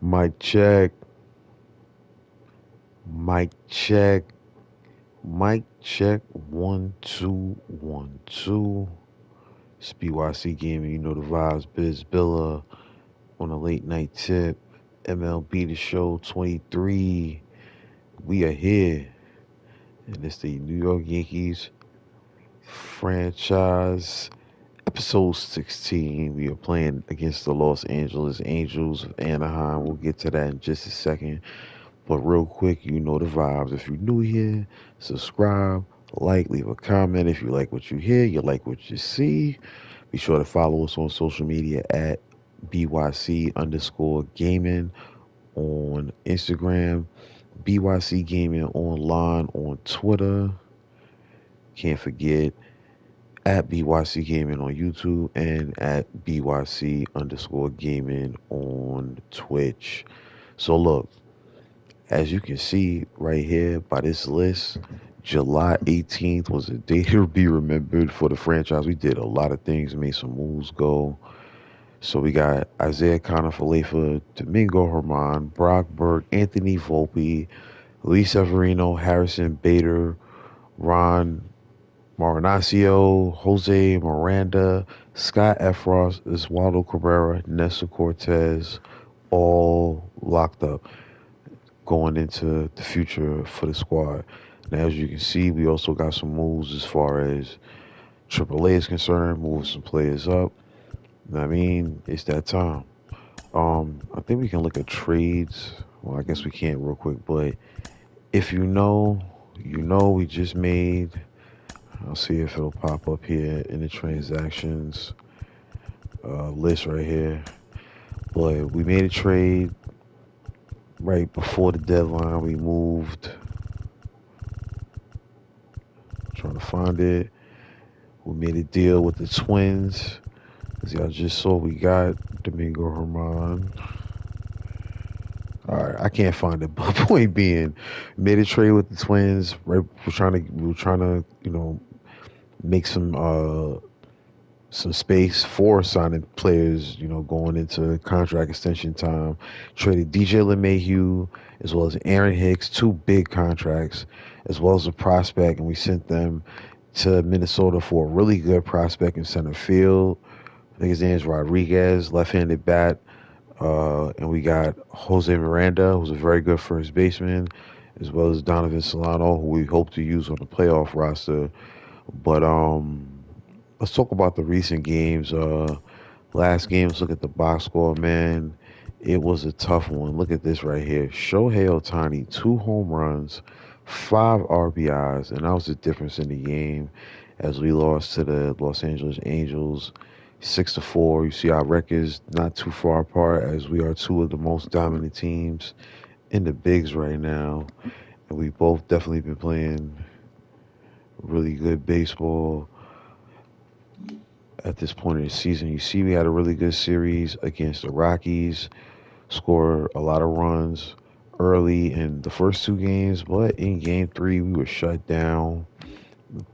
Mic check, mic check, mic check. 1 2 1 2. It's BYC Gaming. You know the vibes. Biz Billa on a late night tip. MLB The Show 23. We are here, and it's the New York Yankees franchise. Episode 16. We are playing against the Los Angeles Angels of Anaheim. We'll get to that in just a second. But real quick, you know the vibes. If you're new here, subscribe, like, leave a comment. If you like what you hear, you like what you see, be sure to follow us on social media at BYC underscore gaming on Instagram, BYC Gaming Online on Twitter. Can't forget at BYC Gaming on YouTube and at BYC underscore gaming on Twitch. So look, as you can see right here by this list, July 18th was a day to be remembered for the franchise. We did a lot of things, made some moves go. So we got Isaiah Conner-Falefa, Domingo Herman, Brock Burke, Anthony Volpe, Luis Severino, Harrison Bader, Ron Marinaccio, Jose Miranda, Scott Efros, Oswaldo Cabrera, Nestor Cortez, all locked up going into the future for the squad. Now, as you can see, we also got some moves as far as AAA is concerned, moving some players up. I mean, it's that time. I think we can look at trades. Well, I guess we can't real quick, but if you know, you know, we just made. I'll see if it'll pop up here in the transactions list right here. But we made a trade right before the deadline. We moved. Trying to find it. We made a deal with the Twins. As y'all just saw, we got Domingo Herman. All right, I can't find it, but point being, made a trade with the Twins. Right, we're trying to, make some space for signing players. Going into contract extension time. Traded DJ LeMahieu as well as Aaron Hicks, two big contracts, as well as a prospect, and we sent them to Minnesota for a really good prospect in center field. I think his name is Rodriguez, left-handed bat. And we got Jose Miranda, who's a very good first baseman, as well as Donovan Solano, who we hope to use on the playoff roster. But let's talk about the recent games. Last game, let's look at the box score, man. It was a tough one. Look at this right here. Shohei Ohtani, 2 home runs, 5 RBIs, and that was the difference in the game as we lost to the Los Angeles Angels 6-4. You see our records not too far apart as we are two of the most dominant teams in the bigs right now. And we both definitely been playing really good baseball at this point in the season. You see we had a really good series against the Rockies, scored a lot of runs early in the first 2 games, but in game 3 we were shut down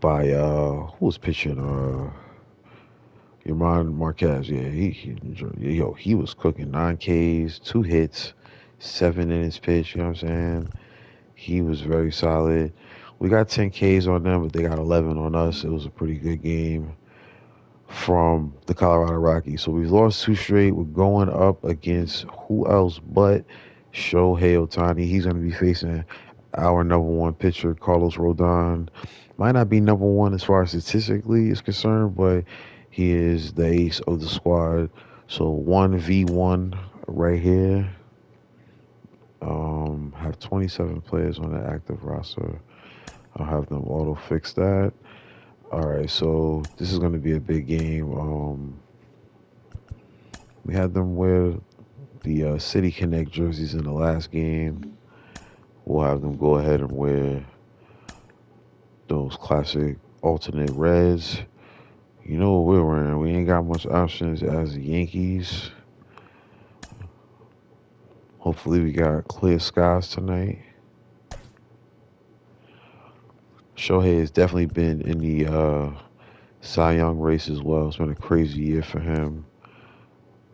by who was pitching Yerman Marquez. Yeah, he was cooking 9 Ks, 2 hits, 7 innings pitched, you know what I'm saying? He was very solid. We got 10 Ks on them, but they got 11 on us. It was a pretty good game from the Colorado Rockies. So we've lost 2 straight. We're going up against who else but Shohei Ohtani. He's going to be facing our number 1 pitcher, Carlos Rodon. Might not be number 1 as far as statistically is concerned, but he is the ace of the squad. So 1v1 right here. Have 27 players on the active roster. I'll have them auto fix that. All right, so this is going to be a big game. We had them wear the City Connect jerseys in the last game. We'll have them go ahead and wear those classic alternate reds. You know what we're wearing. We ain't got much options as the Yankees. Hopefully we got clear skies tonight. Shohei has definitely been in the Cy Young race as well. It's been a crazy year for him.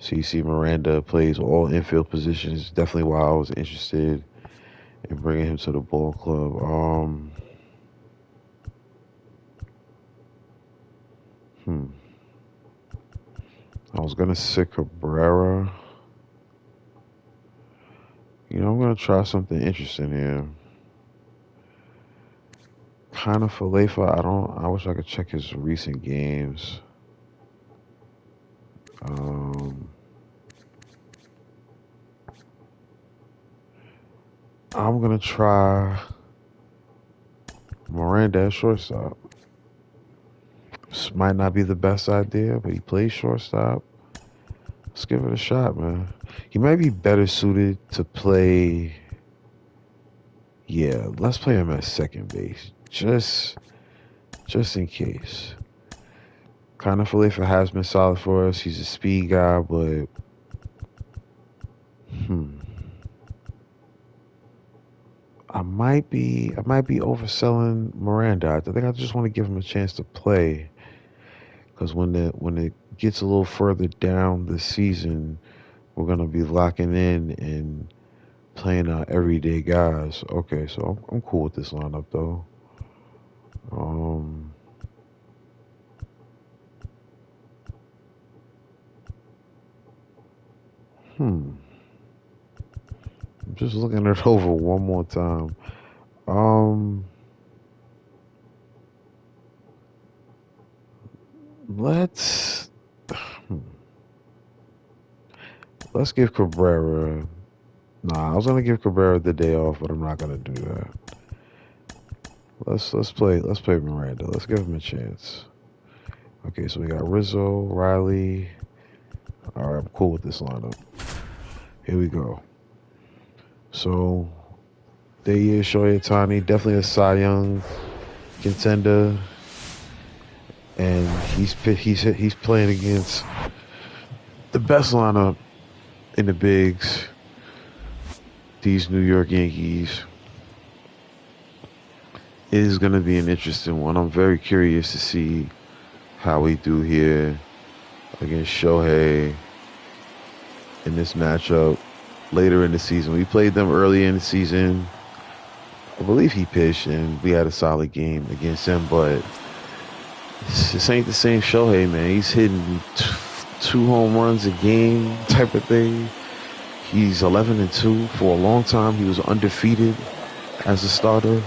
CC Miranda plays all infield positions. Definitely why I was interested in bringing him to the ball club. I was gonna sit Cabrera. I'm gonna try something interesting here. Kind of Falefa. I wish I could check his recent games. I'm gonna try Miranda at shortstop. This might not be the best idea, but he plays shortstop. Let's give it a shot, man. He might be better suited to play. Yeah, let's play him at second base, just in case. Kind of Falefa has been solid for us. He's a speed guy, but I might be overselling Miranda. I think I just want to give him a chance to play, because when it gets a little further down the season, we're gonna be locking in and playing our everyday guys. Okay, so I'm cool with this lineup though. I'm just looking it over one more time. Let's give Cabrera. Nah, I was gonna give Cabrera the day off, but I'm not gonna do that. Let's play Miranda. Let's give him a chance. Okay, so we got Rizzo, Riley. All right, I'm cool with this lineup. Here we go. So there he is, Shohei Ohtani, definitely a Cy Young contender, and he's playing against the best lineup in the bigs. These New York Yankees. It is going to be an interesting one. I'm very curious to see how we do here against Shohei in this matchup later in the season. We played them early in the season. I believe he pitched, and we had a solid game against him, but this ain't the same Shohei, man. He's hitting 2 home runs a game type of thing. He's 11-2. For a long time, he was undefeated as a starter.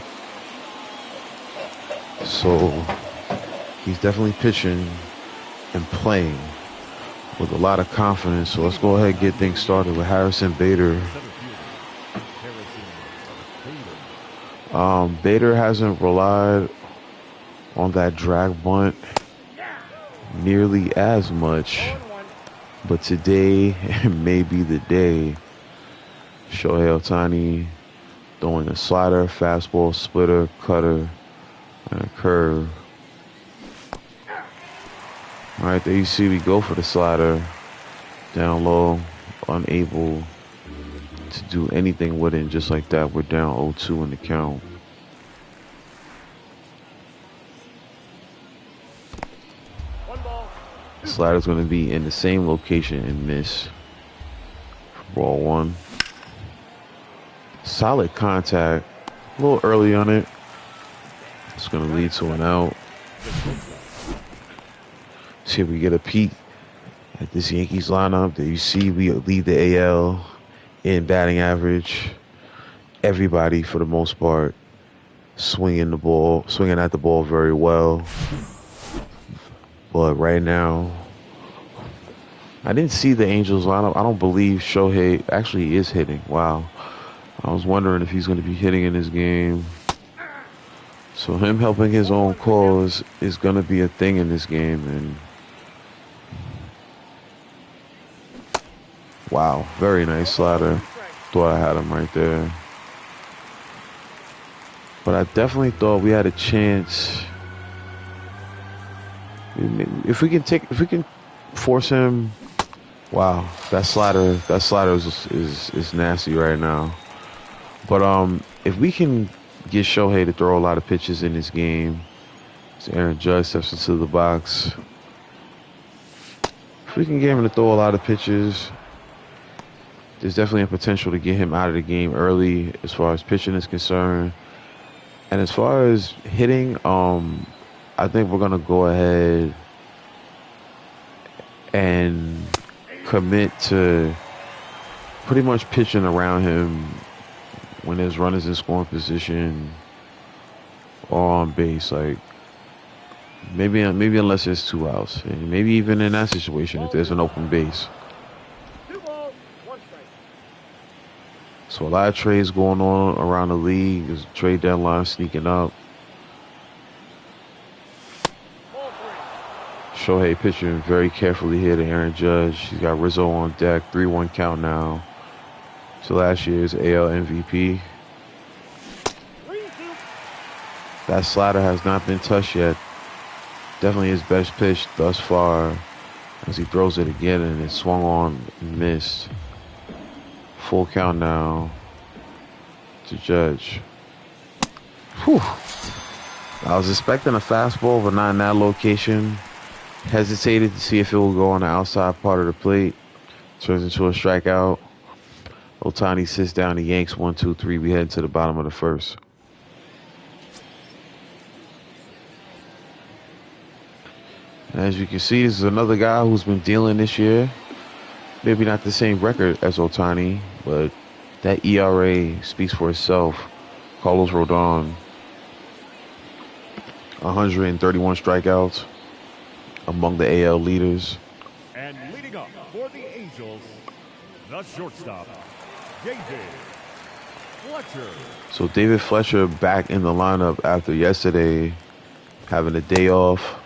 So he's definitely pitching and playing with a lot of confidence. So let's go ahead and get things started with Harrison Bader. Bader hasn't relied on that drag bunt nearly as much, but today may be the day. Shohei Ohtani throwing a slider, fastball, splitter, cutter, and a curve. All right, there you see we go for the slider. Down low, unable to do anything with it, and just like that, we're down 0-2 in the count. Slider's going to be in the same location and miss. Ball 1. Solid contact. A little early on it. It's going to lead to an out. See if we get a peek at this Yankees lineup. There you see we lead the AL in batting average. Everybody, for the most part, swinging at the ball very well. But right now, I didn't see the Angels lineup. I don't believe Shohei actually is hitting. Wow. I was wondering if he's going to be hitting in this game. So him helping his own cause is going to be a thing in this game. And wow, very nice slider. Thought I had him right there. But I definitely thought we had a chance. If we can force him. Wow, that slider is nasty right now. But if we can get Shohei to throw a lot of pitches in this game, so Aaron Judge steps into the box. If we can get him to throw a lot of pitches, there's definitely a potential to get him out of the game early as far as pitching is concerned. And as far as hitting, I think we're gonna go ahead and commit to pretty much pitching around him when there's runners in scoring position or on base. Like maybe unless there's 2 outs, and maybe even in that situation if there's an open base. So a lot of trades going on around the league. There's a trade deadline sneaking up. Shohei pitching very carefully here to Aaron Judge. He's got Rizzo on deck. 3-1 count now to last year's AL MVP. That slider has not been touched yet. Definitely his best pitch thus far as he throws it again and it swung on and missed. Full count now to Judge. Whew. I was expecting a fastball, but not in that location. Hesitated to see if it will go on the outside part of the plate. Turns into a strikeout. Ohtani sits down. The Yanks 1-2-3. We head to the bottom of the first. As you can see, this is another guy who's been dealing this year. Maybe not the same record as Ohtani, but that ERA speaks for itself. Carlos Rodon, 131 strikeouts, among the AL leaders. And leading up for the Angels, the shortstop, David Fletcher. So David Fletcher back in the lineup after yesterday having a day off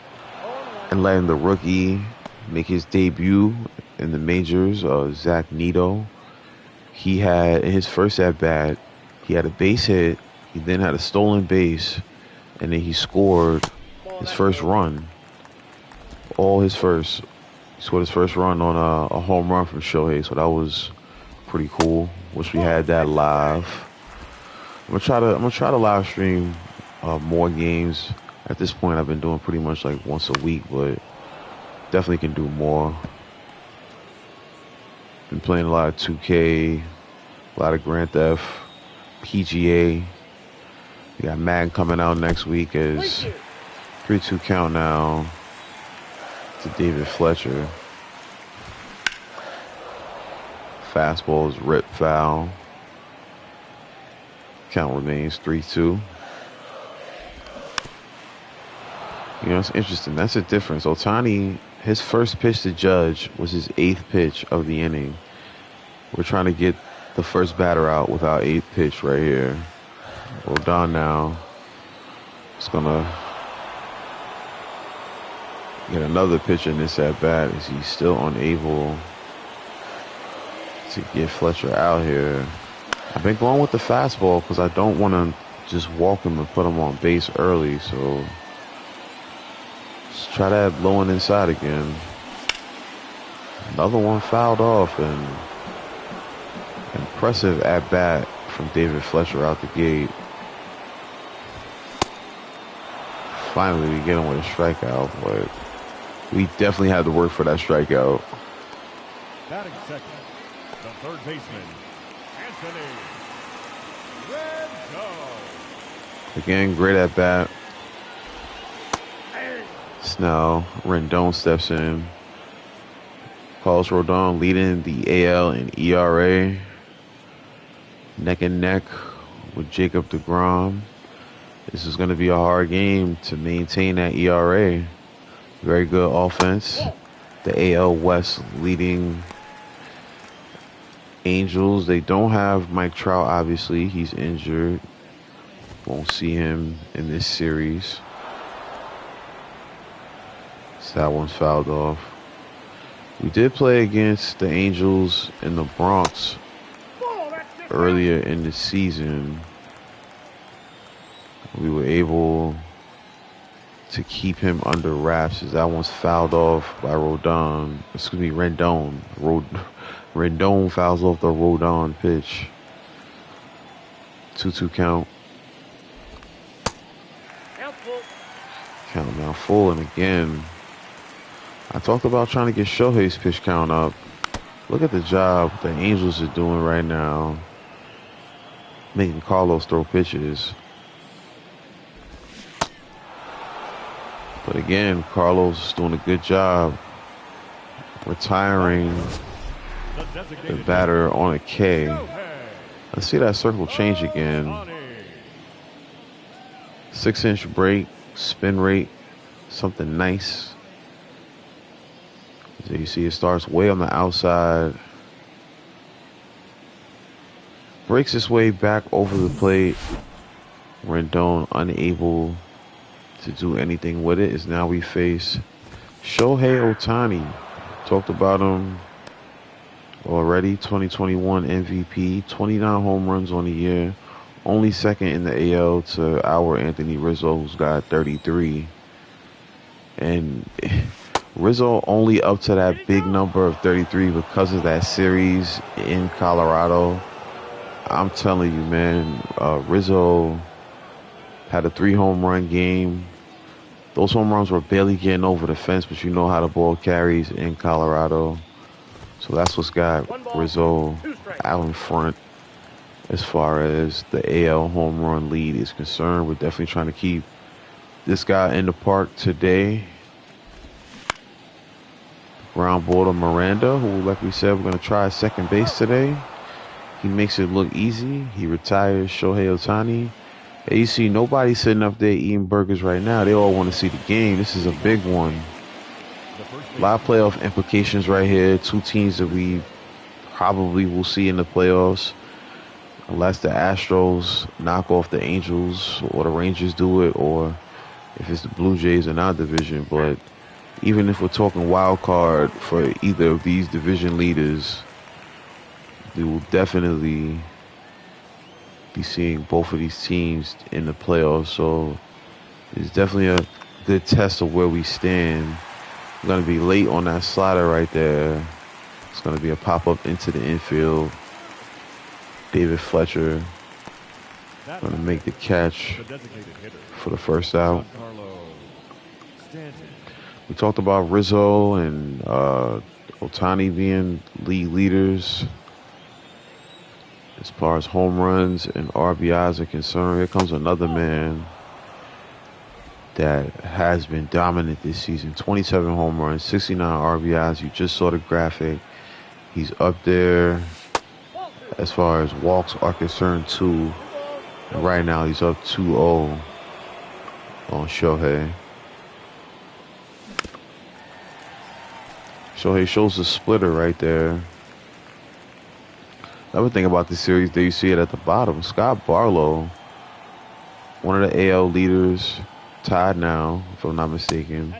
and letting the rookie make his debut in the majors, Zach Neto. He had, in his first at-bat, he had a base hit, he then had a stolen base, and then he scored his first run. He scored his first run on a home run from Shohei, so that was pretty cool. Wish we had that live. I'm gonna try to live stream more games. At this point, I've been doing pretty much like once a week, but definitely can do more. Been playing a lot of 2K, a lot of Grand Theft, PGA. We got Madden coming out next week as 3-2 count now to David Fletcher. Fastball is ripped foul. Count remains 3-2. You know, it's interesting. That's a difference. Ohtani, his first pitch to Judge was his 8th pitch of the inning. We're trying to get the first batter out with our 8th pitch right here. Rodon now is going to get another pitch in this at-bat as he's still unable to get Fletcher out here. I've been going with the fastball because I don't want to just walk him and put him on base early, so let's try that low and inside again. Another one fouled off, and impressive at-bat from David Fletcher out the gate. Finally, we get him with a strikeout, but we definitely had to work for that strikeout. Batting second, the third baseman, Anthony Rendon. Again, great at-bat. Snell, Rendon steps in. Carlos Rodon leading the AL in ERA. Neck and neck with Jacob deGrom. This is going to be a hard game to maintain that ERA. Very good offense. The AL West leading Angels. They don't have Mike Trout, obviously. He's injured. Won't see him in this series. So that one's fouled off. We did play against the Angels in the Bronx earlier in the season. We were able to keep him under wraps as that one's fouled off by Rendon. Rendon fouls off the Rodon pitch. 2-2 count. Count now full, and again, I talked about trying to get Shohei's pitch count up. Look at the job the Angels are doing right now, making Carlos throw pitches. But again, Carlos is doing a good job retiring the batter on a K. Let's see that circle change again. 6-inch break, spin rate, something nice. So you see it starts way on the outside. Breaks its way back over the plate. Rendon unable to do anything with it, as now we face Shohei Ohtani. Talked about him already. 2021 MVP, 29 home runs on the year. Only second in the AL to our Anthony Rizzo, who's got 33. And Rizzo only up to that big number of 33 because of that series in Colorado. I'm telling you, man, Rizzo had a 3-home run game. Those home runs were barely getting over the fence, but you know how the ball carries in Colorado. So that's what's got Rizzo out in front as far as the AL home run lead is concerned. We're definitely trying to keep this guy in the park today. Ground ball to Miranda, who, like we said, we're going to try second base today. He makes it look easy. He retires Shohei Ohtani. And you see nobody sitting up there eating burgers right now. They all want to see the game. This is a big one. A lot of playoff implications right here. Two teams that we probably will see in the playoffs. Unless the Astros knock off the Angels or the Rangers do it, or if it's the Blue Jays in our division. But even if we're talking wild card for either of these division leaders, we will definitely be seeing both of these teams in the playoffs. So it's definitely a good test of where we stand. We're going to be late on that slider right there. It's going to be a pop-up into the infield. David Fletcher going to make the catch for the first out. We talked about Rizzo and Ohtani being league leaders as far as home runs and RBIs are concerned. Here comes another man that has been dominant this season. 27 home runs, 69 RBIs. You just saw the graphic. He's up there as far as walks are concerned too. And right now he's up 2-0 on Shohei. Shohei shows the splitter right there. Another thing about this series, there you see it at the bottom. Scott Barlow, one of the AL leaders, tied now, if I'm not mistaken,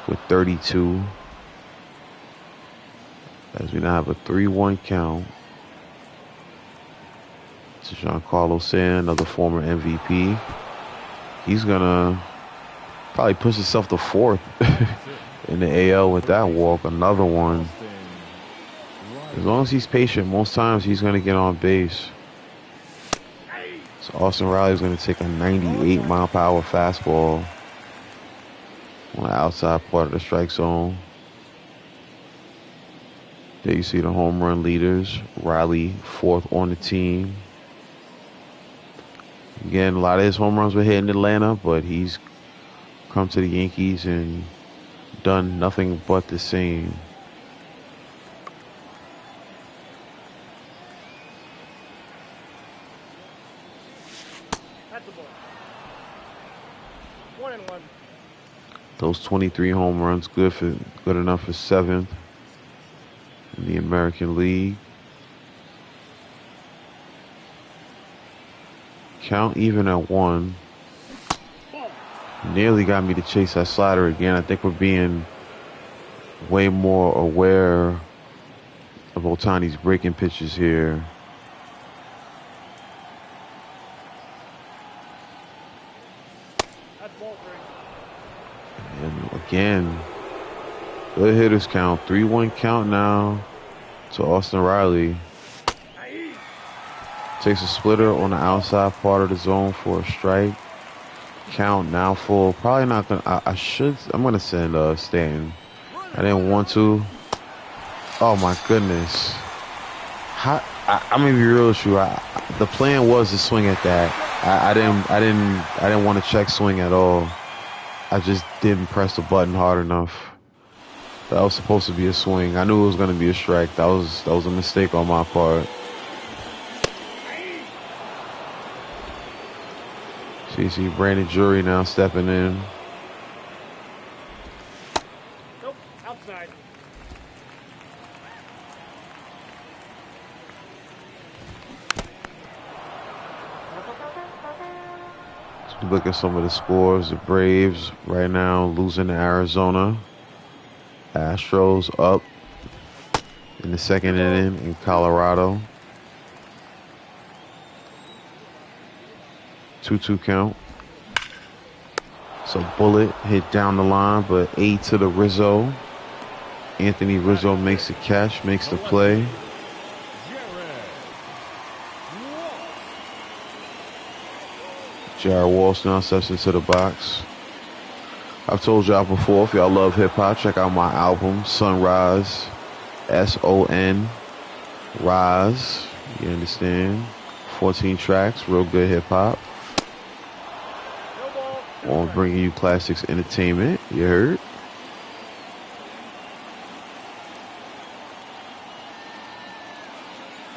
with 32. As we now have a 3-1 count. To Giancarlo Stanton, another former MVP. He's going to probably push himself to fourth in the AL with that walk. Another one. As long as he's patient, most times he's going to get on base. So Austin Riley's going to take a 98-mile-per-hour fastball on the outside part of the strike zone. There you see the home run leaders. Riley, fourth on the team. Again, a lot of his home runs were hit in Atlanta, but he's come to the Yankees and done nothing but the same. Those 23 home runs, good enough for 7th in the American League. Count even at 1. Nearly got me to chase that slider again. I think we're being way more aware of Ohtani's breaking pitches here. And again, good hitters count. 3-1 count now to Austin Riley. Takes a splitter on the outside part of the zone for a strike. Count now full. Probably not gonna. I'm gonna send Stanton. I didn't want to. Oh my goodness. I'm gonna be real with you. The plan was to swing at that. I didn't want to check swing at all. I just didn't press the button hard enough. That was supposed to be a swing. I knew it was gonna be a strike. That was a mistake on my part. See Brandon Drury now stepping in. Nope, outside. Look at some of the scores. The Braves right now losing to Arizona. Astros up in the second inning in Colorado. 2-2 count. So Bullet hit down the line, but 8 to the Rizzo. Anthony Rizzo makes the catch, makes the play. Jared Walsh now steps into the box. I've told y'all before, if y'all love hip-hop, check out my album, Sunrise, S-O-N, Rise, you understand? 14 tracks, real good hip-hop. On bringing you classics entertainment, you heard?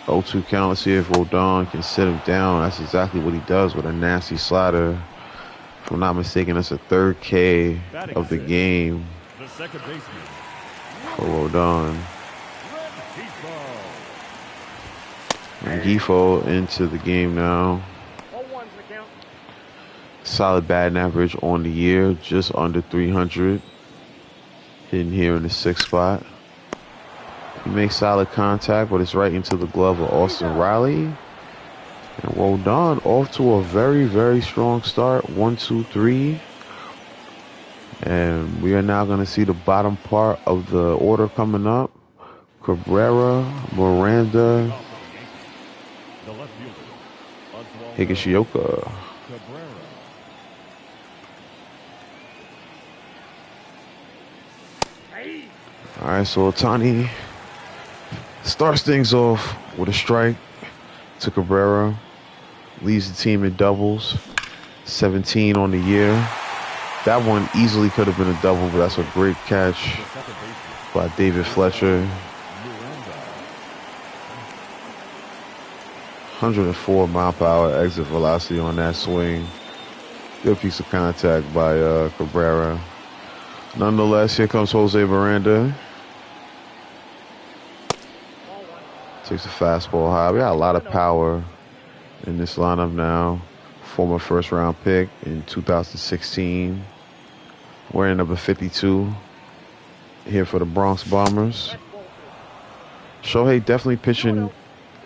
Oh, 2 count. Let's see if Rodon can sit him down. That's exactly what he does with a nasty slider. If I'm not mistaken, that's a third K of the game for Rodon. And Gifo into the game now. Solid batting average on the year, just under 300. Hitting here in the 6th spot. He makes solid contact, but it's right into the glove of Austin Riley. And Rodon off to a very, very strong start. 1, 2, 3. And we are now going to see the bottom part of the order coming up. Cabrera, Miranda, Higashioka. All right, so Ohtani starts things off with a strike to Cabrera. Leads the team in doubles. 17 on the year. That one easily could have been a double, but that's a great catch by David Fletcher. 104 mile-per-hour exit velocity on that swing. Good piece of contact by Cabrera. Nonetheless, here comes Jose Miranda. Takes a fastball high. We got a lot of power in this lineup now. Former first-round pick in 2016. Wearing number 52 here for the Bronx Bombers. Shohei definitely pitching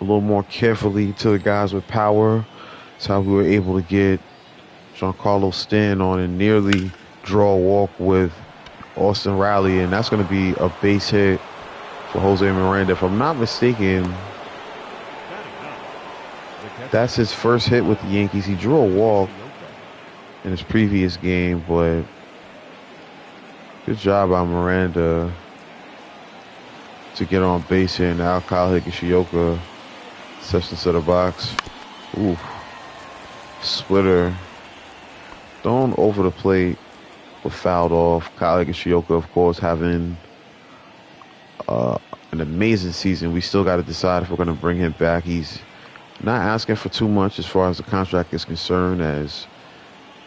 a little more carefully to the guys with power. That's how we were able to get Giancarlo Stanton on and nearly draw a walk with Austin Riley, and that's going to be a base hit for Jose Miranda. If I'm not mistaken, that's his first hit with the Yankees. He drew a walk in his previous game, but good job by Miranda to get on base here. Now Kyle Higashioka steps into the box. Ooh, splitter thrown over the plate, but fouled off. Kyle Higashioka, of course, having an amazing season. We still got to decide if we're going to bring him back. He's not asking for too much as far as the contract is concerned, as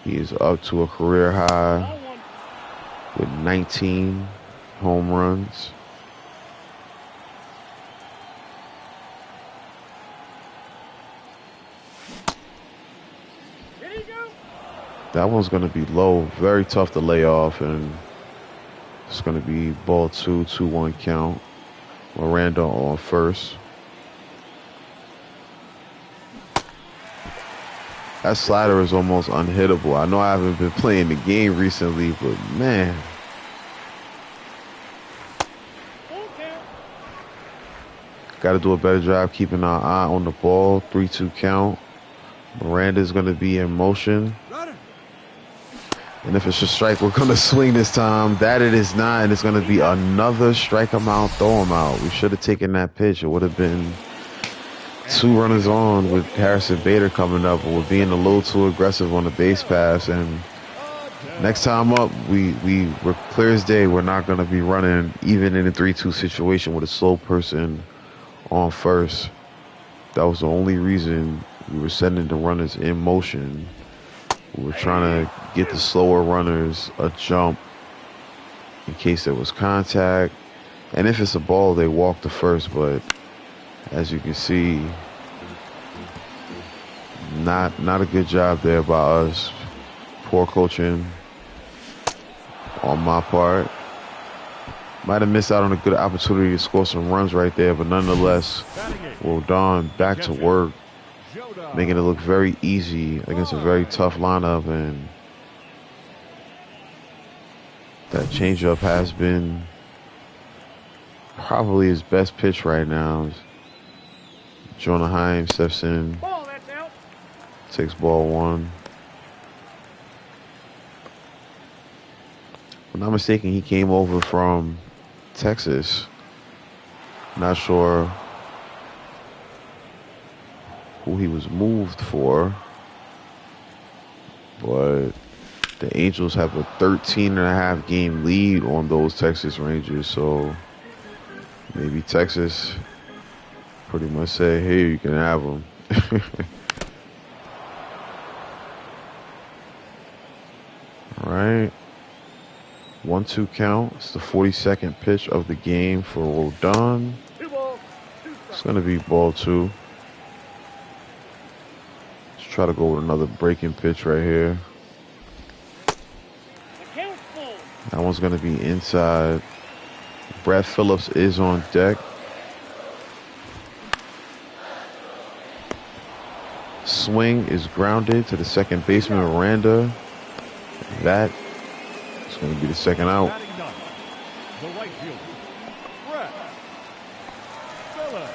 he is up to a career high with 19 home runs. That one's going to be low. Very tough to lay off, and it's going to be ball 2, 2-1 count. Miranda on first. That slider is almost unhittable. I know I haven't been playing the game recently, but man. Got to do a better job keeping our eye on the ball. 3-2 count. Miranda's going to be in motion. And if it's a strike, we're going to swing this time. That it is not, and it's going to be another strike him out, throw him out. We should have taken that pitch. It would have been 2 runners on with Harrison Bader coming up, but we're being a little too aggressive on the base pass. And next time up, we're clear as day. We're not going to be running even in a 3-2 situation with a slow person on first. That was the only reason we were sending the runners in motion. We were trying to get the slower runners a jump in case there was contact. And if it's a ball, they walk to first. But as you can see, not a good job there by us. Poor coaching on my part. Might have missed out on a good opportunity to score some runs right there, but nonetheless, Rodon back to work, making it look very easy against a very tough lineup. And that changeup has been probably his best pitch right now. Anaheim steps in, takes ball 1. If I'm not mistaken, he came over from Texas. Not sure who he was moved for, but the Angels have a 13.5 game lead on those Texas Rangers, so maybe Texas pretty much said, hey, you can have them. All right. 1-2 count. It's the 42nd pitch of the game for Rodon. It's going to be ball 2. Let's try to go with another breaking pitch right here. That one's going to be inside. Brad Phillips is on deck. Swing is grounded to the second baseman, Miranda. That is going to be the second out. The right fielder, Brett Phillips.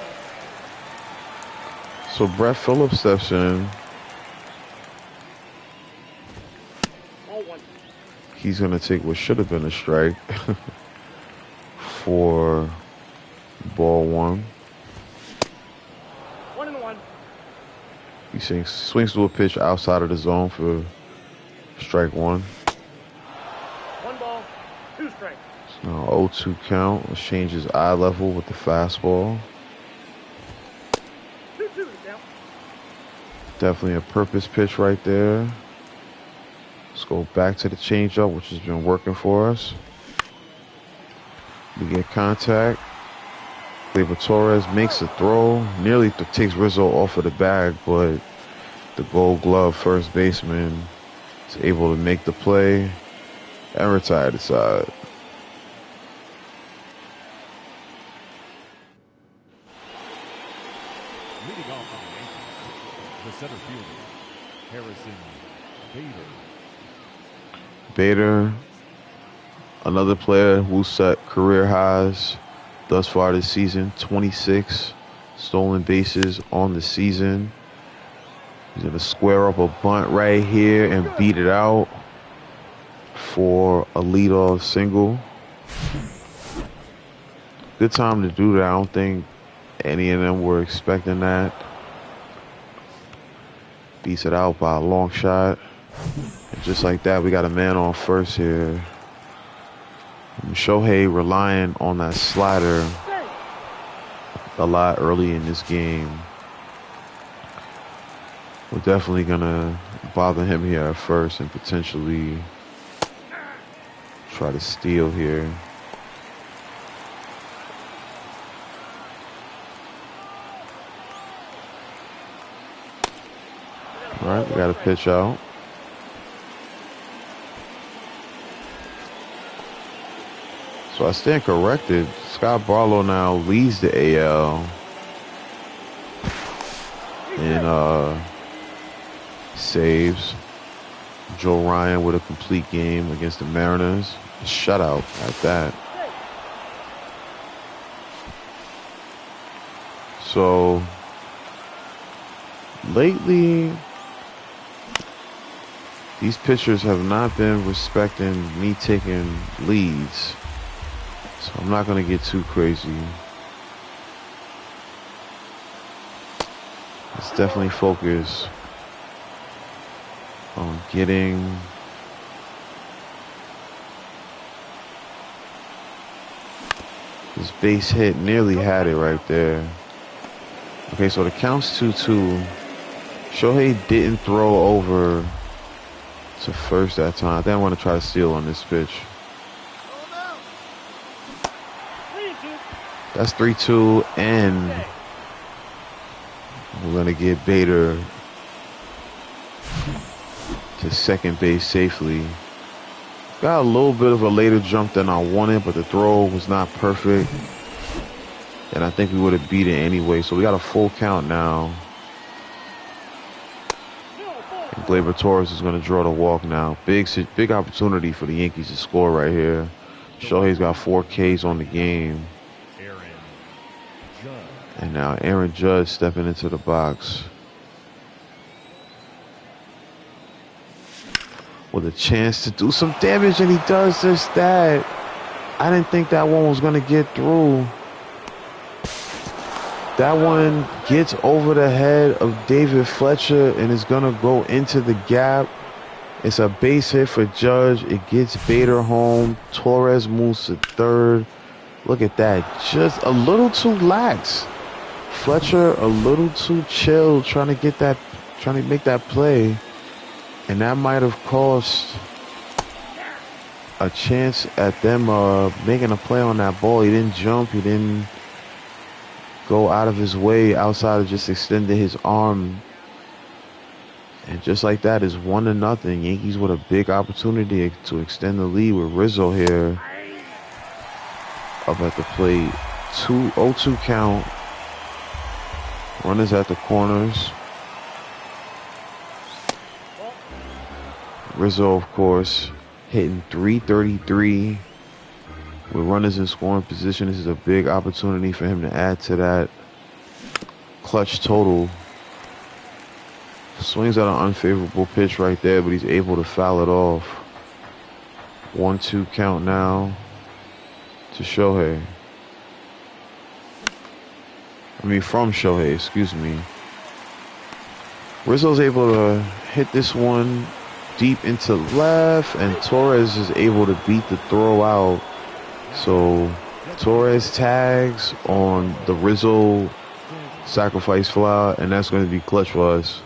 So Brett Phillips steps in. He's going to take what should have been a strike for ball 1. 1-1. He swings to a pitch outside of the zone for strike 1. 1 ball, 2 strikes. So now 0-2 count. Let's change his eye level with the fastball. 2-2 count. Definitely a purpose pitch right there. Let's go back to the changeup, which has been working for us. We get contact. Gleyber Torres makes a throw. Nearly takes Rizzo off of the bag, but the Gold Glove first baseman is able to make the play and retire the side. Leading off for the Yankees, the center fielder, Harrison Bader. Bader, another player who set career highs thus far this season. 26 stolen bases on the season. He's going to square up a bunt right here and beat it out for a leadoff single. Good time to do that. I don't think any of them were expecting that. Beats it out by a long shot. And just like that, we got a man on first here. And Shohei relying on that slider a lot early in this game. We're definitely going to bother him here at first and potentially try to steal here. All right, we got a pitch out. So I stand corrected. Scott Barlow now leads the AL in saves. Joe Ryan with a complete game against the Mariners. A shutout at that. So These pitchers have not been respecting me taking leads. So I'm not going to get too crazy. Let's definitely focus on getting this base hit. Nearly had it right there. Okay, so the count's 2-2. Shohei didn't throw over to first that time. I think I want to try to steal on this pitch. That's 3-2, and we're going to get Bader to second base safely. Got a little bit of a later jump than I wanted, but the throw was not perfect. And I think we would have beat it anyway. So we got a full count now. And Gleyber Torres is going to draw the walk now. Big opportunity for the Yankees to score right here. Shohei's got 4 Ks on the game. And now Aaron Judge stepping into the box with a chance to do some damage, and he does just that. I didn't think that one was going to get through. That one gets over the head of David Fletcher and is going to go into the gap. It's a base hit for Judge. It gets Bader home. Torres moves to third. Look at that. Just a little too lax. Fletcher a little too chill trying to make that play. And that might have cost a chance at them making a play on that ball. He didn't jump. He didn't go out of his way outside of just extending his arm. And just like that is 1-0. Yankees with a big opportunity to extend the lead with Rizzo here up at the plate. 0-2 count. Runners at the corners. Rizzo, of course, hitting .333 with runners in scoring position. This is a big opportunity for him to add to that clutch total. Swings at an unfavorable pitch right there, but he's able to foul it off. 1-2 count now to Shohei. From Shohei, excuse me. Rizzo's able to hit this one deep into left, and Torres is able to beat the throw out. So Torres tags on the Rizzo sacrifice fly, and that's going to be clutch for us.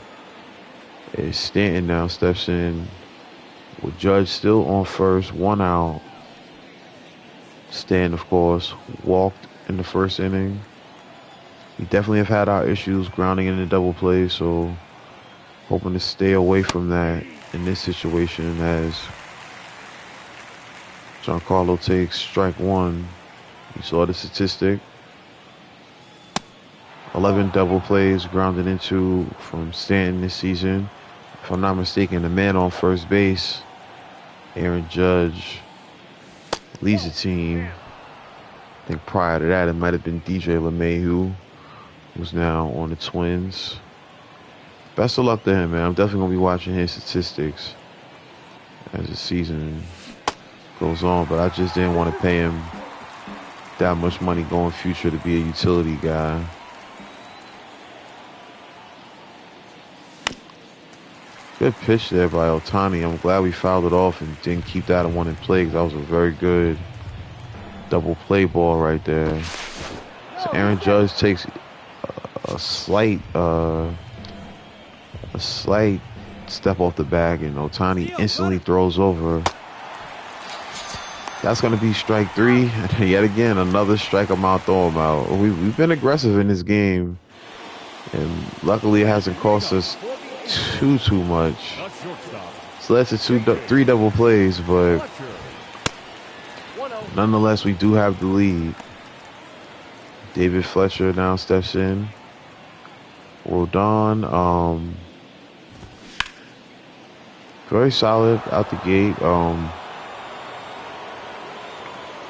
As Stanton now steps in with Judge still on first, 1 out. Stanton, of course, walked in the first inning. We definitely have had our issues grounding in the double play, so hoping to stay away from that in this situation as Giancarlo takes strike 1. You saw the statistic. 11 double plays grounded into from Stanton this season. If I'm not mistaken, the man on first base, Aaron Judge, leads the team. I think prior to that, it might have been DJ LeMahieu, who's now on the Twins. Best of luck to him, man. I'm definitely going to be watching his statistics as the season goes on, but I just didn't want to pay him that much money going future to be a utility guy. Good pitch there by Ohtani. I'm glad we fouled it off and didn't keep that one in play, because that was a very good double play ball right there. So Aaron Judge takes a slight step off the bag, and Ohtani instantly throws over. That's going to be strike 3. And yet again, another strike him out, throw him out. We've been aggressive in this game, and luckily it hasn't cost us too much. So that's 3 double plays, but nonetheless, we do have the lead. David Fletcher now steps in. Rodon, very solid out the gate.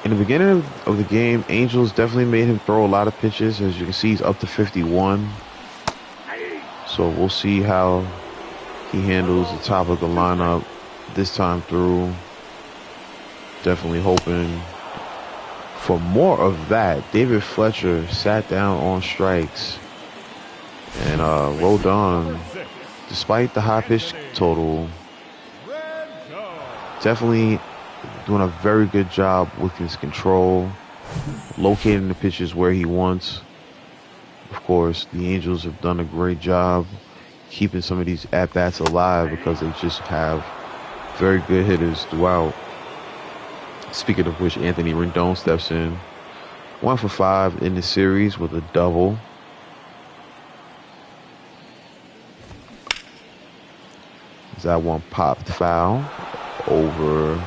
In the beginning of the game, Angels definitely made him throw a lot of pitches. As you can see, he's up to 51. So we'll see how He handles the top of the lineup this time through. Definitely hoping for more of that. David Fletcher sat down on strikes. And Rodon, despite the high pitch total, definitely doing a very good job with his control, locating the pitches where he wants. Of course, the Angels have done a great job keeping some of these at-bats alive because they just have very good hitters throughout. Speaking of which, Anthony Rendon steps in. 1 for 5 in the series with a double. That one popped foul over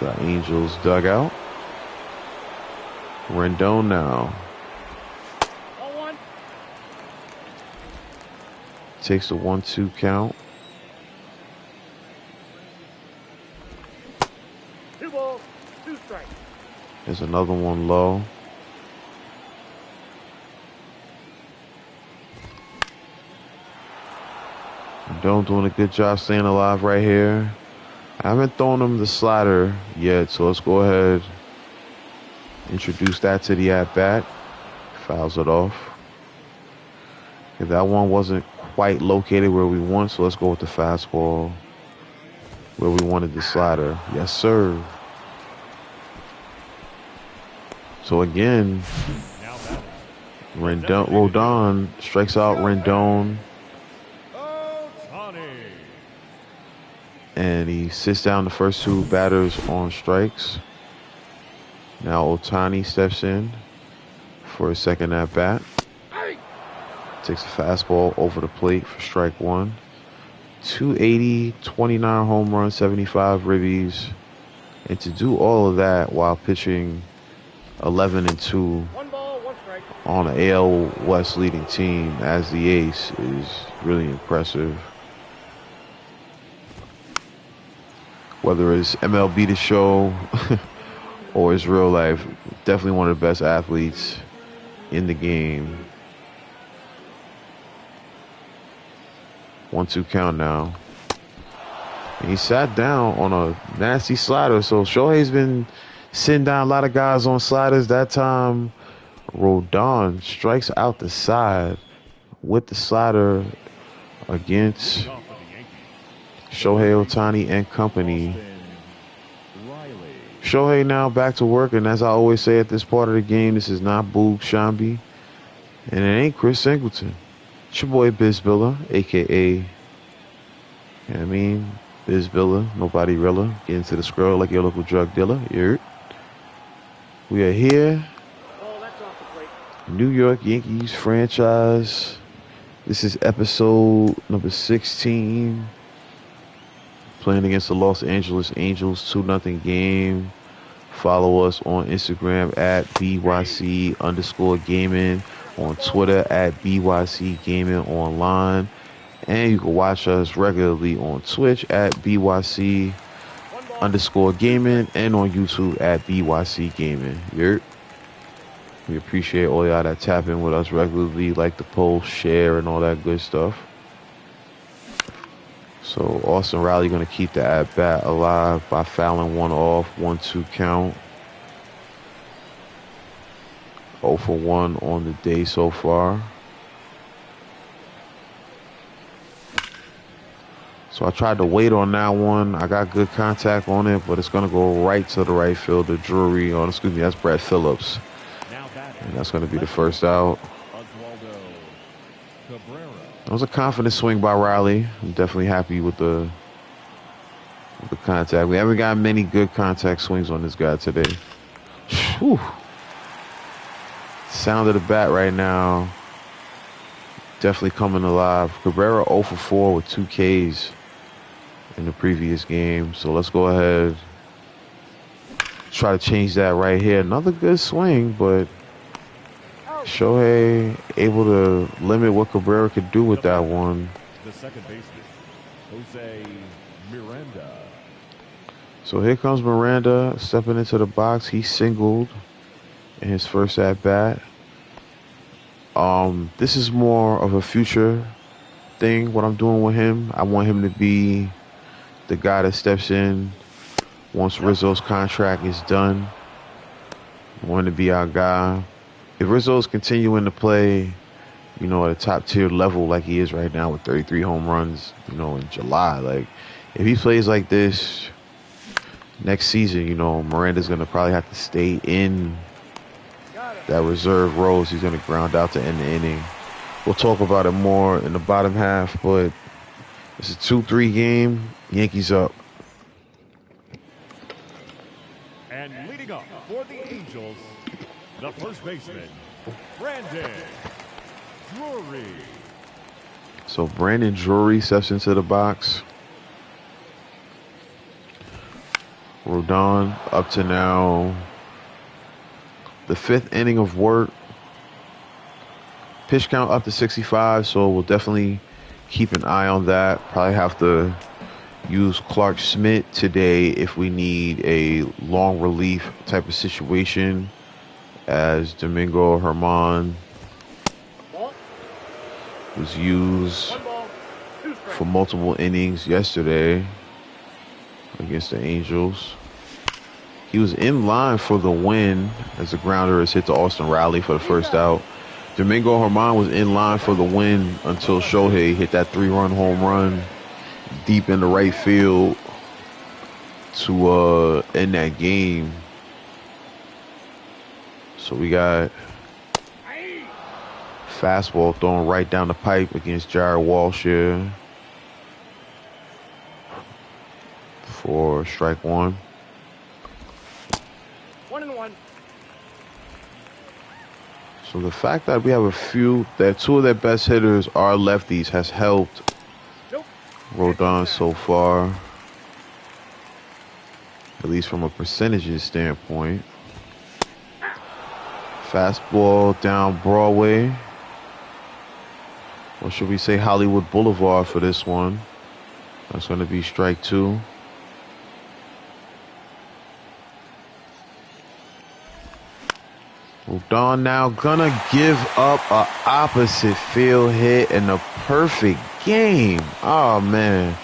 the Angels dugout. Rendon now takes the 1-2 count. 2 balls, 2 strikes. There's another one low. Rendon doing a good job staying alive right here. I haven't thrown him the slider yet, so let's go ahead. Introduce that to the at-bat. Fouls it off. Okay, that one wasn't quite located where we want, so let's go with the fastball where we wanted the slider. Yes, sir. So again, Rodon strikes out Rendon. And he sits down the first 2 batters on strikes. Now Ohtani steps in for a second at bat. Takes a fastball over the plate for strike 1. 280, 29 home runs, 75 ribbies. And to do all of that while pitching 11-2 1 ball, 1 strike. on an AL West leading team as the ace is really impressive. Whether it's MLB The Show or it's real life, definitely one of the best athletes in the game. 1-2 count now. And he sat down on a nasty slider. So Shohei's been sitting down a lot of guys on sliders. That time, Rodon strikes out the side with the slider against Shohei Ohtani and company. Shohei now back to work, and as I always say at this part of the game, this is not Boog Shambi, and it ain't Chris Singleton. It's your boy Biz Billa, a.k.a. Biz Billa, nobody realer. Get into the scroll like your local drug dealer. We are here. Oh, that's off the plate. New York Yankees franchise. This is episode number 16. Playing against the Los Angeles Angels, 2-0 game. Follow us on Instagram at BYC_gaming, on Twitter at BYC Gaming Online, and you can watch us regularly on Twitch at BYC_gaming and on YouTube at BYC Gaming. We appreciate all y'all that tap in with us regularly, like the post, share, and all that good stuff. So Austin Riley going to keep the at-bat alive by fouling one off, 1-2 count. 0 for 1 on the day so far. So I tried to wait on that one. I got good contact on it, but it's going to go right to the right fielder, Drury. Oh, excuse me, that's Brett Phillips. And that's going to be the first out. That was a confident swing by Riley. I'm definitely happy with the contact. We haven't got many good contact swings on this guy today. Whew. Sound of the bat right now. Definitely coming alive. Cabrera 0 for 4 with 2 Ks in the previous game. So let's go ahead. Try to change that right here. Another good swing, but Shohei able to limit what Cabrera could do with that one. The second baseman, Jose Miranda. So here comes Miranda stepping into the box. He singled in his first at bat. This is more of a future thing, what I'm doing with him. I want him to be the guy that steps in once Rizzo's contract is done. I want him to be our guy. If Rizzo's continuing to play, at a top tier level like he is right now with 33 home runs, in July, like if he plays like this next season, Miranda's going to probably have to stay in that reserve role. He's going to ground out to end the inning. We'll talk about it more in the bottom half, but it's a 2-3 game. Yankees up. And leading up for the Angels, the first baseman, Brandon Drury. So Brandon Drury steps into the box. Rodon up to now the 5th inning of work. Pitch count up to 65, so we'll definitely keep an eye on that. Probably have to use Clark Schmidt today if we need a long relief type of situation, as Domingo Germán was used for multiple innings yesterday against the Angels. He was in line for the win as the grounder is hit to Austin Riley for the first out. Domingo Germán was in line for the win until Shohei hit that 3-run home run deep into right field to end that game. So we got fastball thrown right down the pipe against Jared Walsh here for strike 1. 1-1. So the fact that we have that 2 of their best hitters are lefties has helped Rodon so far, at least from a percentages standpoint. Fastball down Broadway, or should we say Hollywood Boulevard for this one. That's going to be strike 2. Rodon now gonna give up a opposite field hit in a perfect game. Oh man,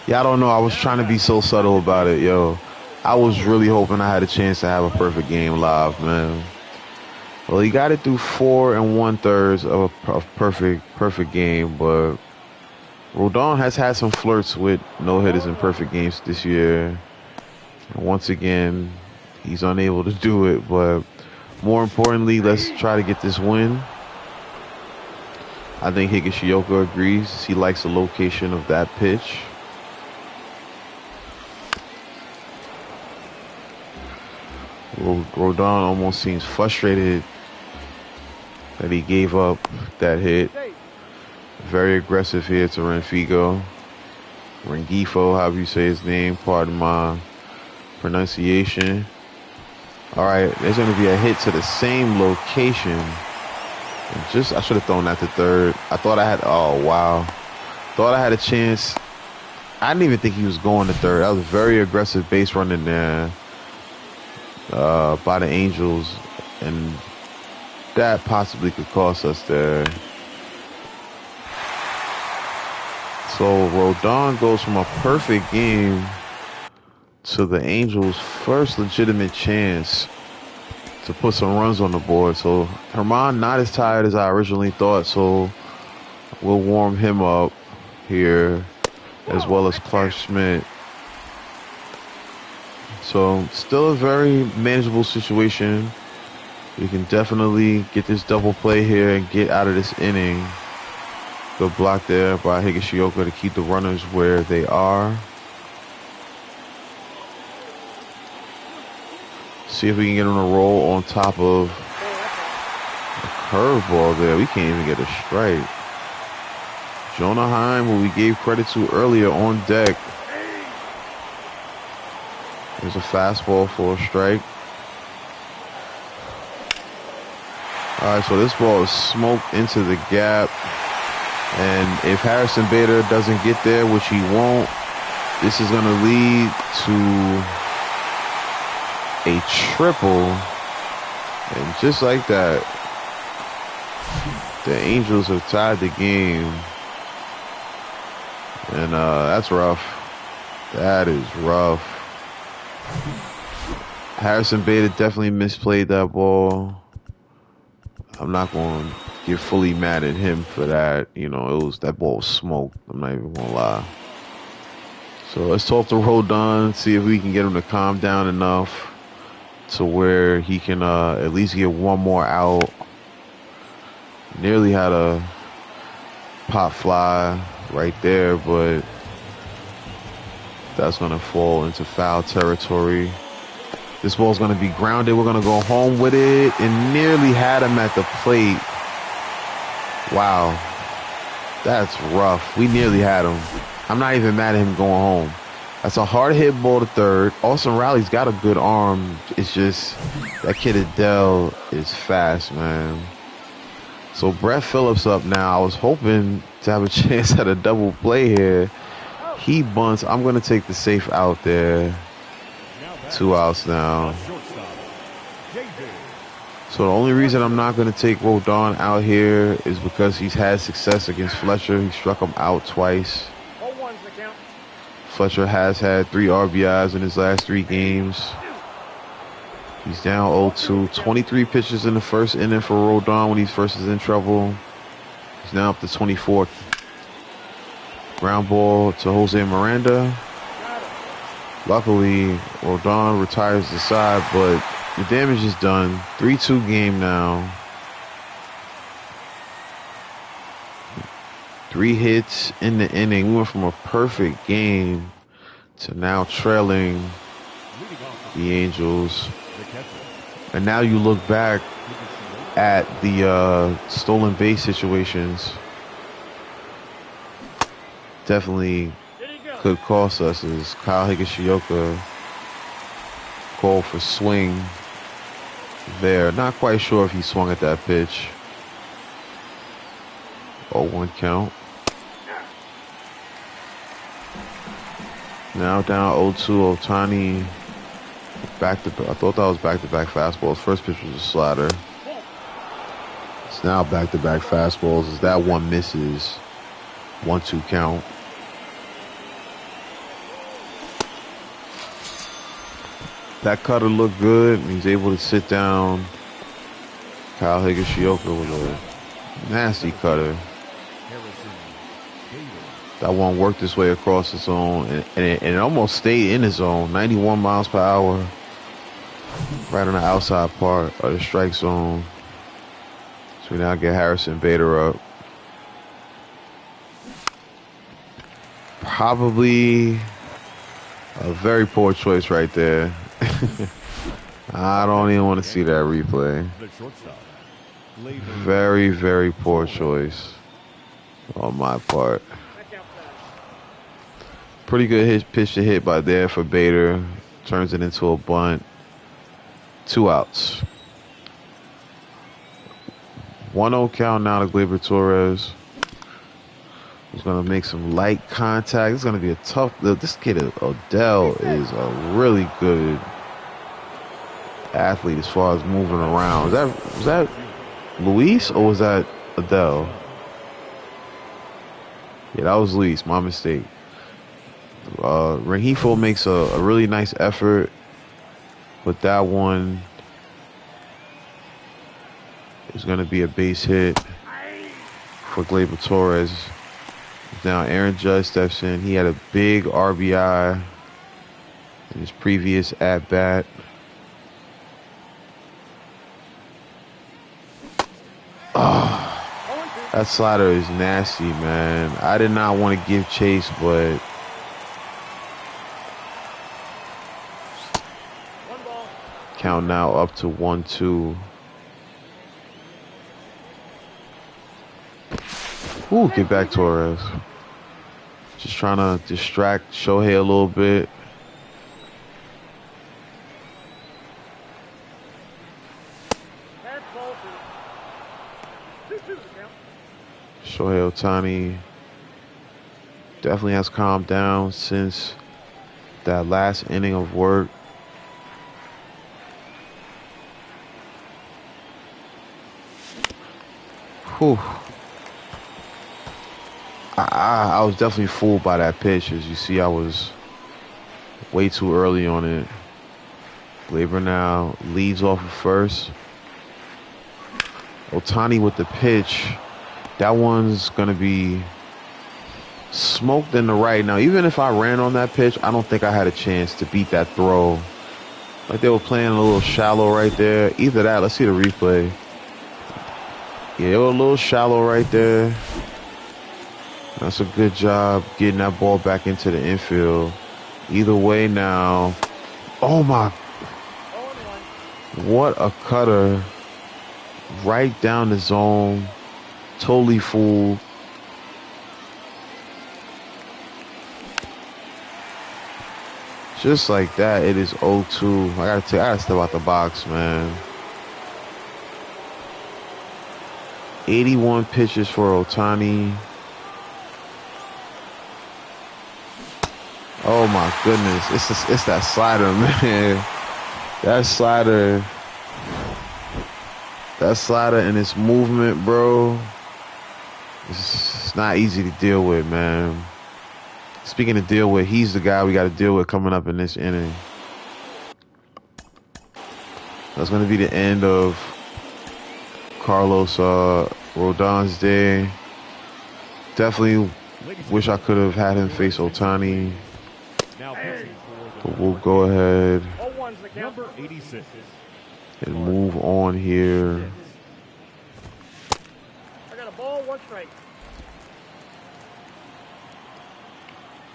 y'all don't know. I was trying to be so subtle about it, yo. I was really hoping I had a chance to have a perfect game live, man. Well, he got it through 4 1/3 of a perfect game, but Rodon has had some flirts with no-hitters in perfect games this year. And once again, he's unable to do it, but more importantly, let's try to get this win. I think Higashioka agrees. He likes the location of that pitch. Rodon almost seems frustrated that he gave up that hit. Very aggressive here to Rengifo, however you say his name, pardon my pronunciation. All right, there's going to be a hit to the same location. And I should have thrown that to third. I thought I had, oh wow. Thought I had a chance. I didn't even think he was going to third. That was a very aggressive base running there by the Angels. And that possibly could cost us there. So Rodon goes from a perfect game to the Angels' first legitimate chance to put some runs on the board. So Germán not as tired as I originally thought, so we'll warm him up here, as well as Clark Schmidt. So still a very manageable situation. We can definitely get this double play here and get out of this inning. Good block there by Higashioka to keep the runners where they are. See if we can get on a roll on top of a curveball there. We can't even get a strike. Jonah Heim, who we gave credit to earlier, on deck. There's a fastball for a strike. All right, so this ball is smoked into the gap. And if Harrison Bader doesn't get there, which he won't, this is going to lead to a triple. And just like that, The Angels have tied the game. And that's rough. That is rough. Harrison Bader definitely misplayed that ball. I'm not going to get fully mad at him for that. You know, that ball was smoked. I'm not even going to lie. So let's talk to Rodon, see if we can get him to calm down enough to where he can at least get one more out. Nearly had a pop fly right there, but that's going to fall into foul territory. This ball's going to be grounded. We're going to go home with it, and nearly had him at the plate. Wow. That's rough. We nearly had him. I'm not even mad at him going home. That's a hard hit ball to third. Austin Riley's got a good arm. It's just that kid Adele is fast, man. So Brett Phillips up now. I was hoping to have a chance at a double play here. He bunts. I'm going to take the safe out there. 2 outs now. So the only reason I'm not going to take Rodon out here is because he's had success against Fletcher. He struck him out twice. Fletcher has had 3 RBIs in his last 3 games. He's down 0-2. 23 pitches in the first inning for Rodon when he first is in trouble. He's now up to 24. Ground ball to Jose Miranda. Luckily, Rodon retires the side, but the damage is done. 3-2 game now. 3 hits in the inning. We went from a perfect game to now trailing the Angels. And now you look back at the stolen base situations. Definitely could cost us as Kyle Higashioka called for swing there. Not quite sure if he swung at that pitch. 0-1 count. Now down 0-2. Ohtani back to. I thought that was back-to-back fastballs. First pitch was a slider. It's now back-to-back fastballs as that one misses. 1-2 count. That cutter looked good. He's able to sit down Kyle Higashioka with a nasty cutter. That one worked its way across the zone, and it almost stayed in the zone. 91 miles per hour. Right on the outside part of the strike zone. So we now get Harrison Bader up. Probably a very poor choice right there. I don't even want to see that replay. Very, very poor choice on my part. Pretty good pitch to hit by there for Bader. Turns it into a bunt. 2 outs. 1-0 count now to Gleyber Torres. He's going to make some light contact. It's going to be a tough. This kid, Odell, is a really good athlete as far as moving around. Was that Luis or was that Adele? Yeah, that was Luis. My mistake. Rengifo makes a really nice effort, but that one is going to be a base hit for Gleyber Torres. Now Aaron Judge steps in. He had a big RBI in his previous at-bat. Oh, that slider is nasty, man. I did not want to give chase, but count now up to 1-2. Ooh, get back Torres. Just trying to distract Shohei a little bit. Shohei Ohtani definitely has calmed down since that last inning of work. Whew. I was definitely fooled by that pitch. As you see, I was way too early on it. Glaber now leads off of first. Ohtani with the pitch. That one's going to be smoked in the right. Now, even if I ran on that pitch, I don't think I had a chance to beat that throw. Like they were playing a little shallow right there. Either that, let's see the replay. Yeah, they were a little shallow right there. That's a good job getting that ball back into the infield. Either way now. Oh my. What a cutter. Right down the zone. Totally fooled. Just like that, it is 0-2. I gotta step out the box, man. 81 pitches for Ohtani. Oh my goodness. It's that slider, man. That slider and its movement, bro. It's not easy to deal with, man. Speaking of deal with, he's the guy we got to deal with coming up in this inning. That's going to be the end of Carlos Rodon's day. Definitely wish I could have had him face Ohtani. But we'll go ahead Number 86. and move on here. I got a ball, 1 strike.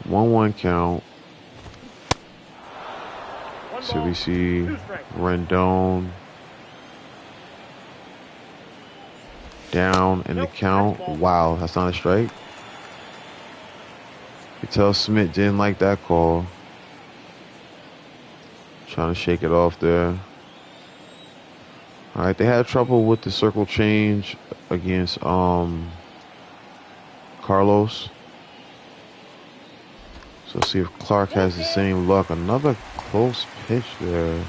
1-1 count. One So ball, we see 2 strikes. Rendon down in the count. Wow, that's not a strike. You tell Smith didn't like that call. Trying to shake it off there. All right, they had trouble with the circle change against Carlos. So see if Clark has the same luck. Another close pitch there.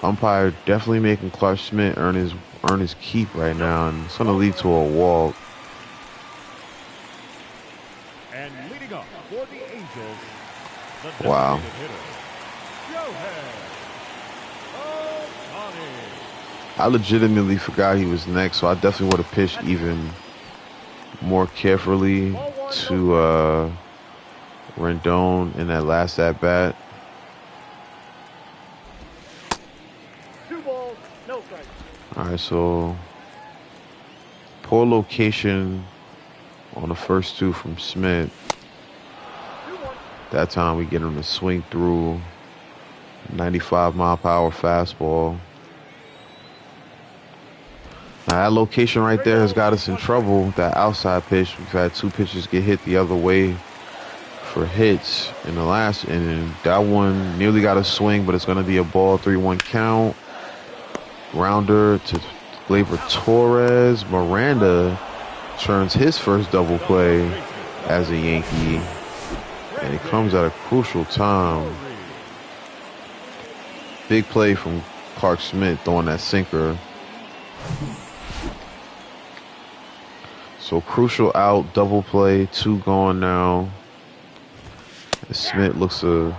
Umpire definitely making Clark Schmidt earn his keep right now, and it's going to lead to a walk. And leading up for the Angels, the Wow. designated hitter, Shohei Ohtani. I legitimately forgot he was next, so I definitely would have pitched even more carefully to Rendon in that last at bat. 2 balls, no strikes. All right, so poor location on the first 2 from Smith. 2-1. That time we get him to swing through 95-mile-per-hour fastball. Now that location right there has got us in trouble. That outside pitch, we've had 2 pitches get hit the other way for hits in the last inning. That one nearly got a swing, but it's going to be a ball. 3-1 count. Grounder to Glaber Torres. Miranda turns his first double play as a Yankee, and it comes at a crucial time. Big play from Clark Schmidt throwing that sinker. So crucial out, double play, 2 gone now. Smith looks to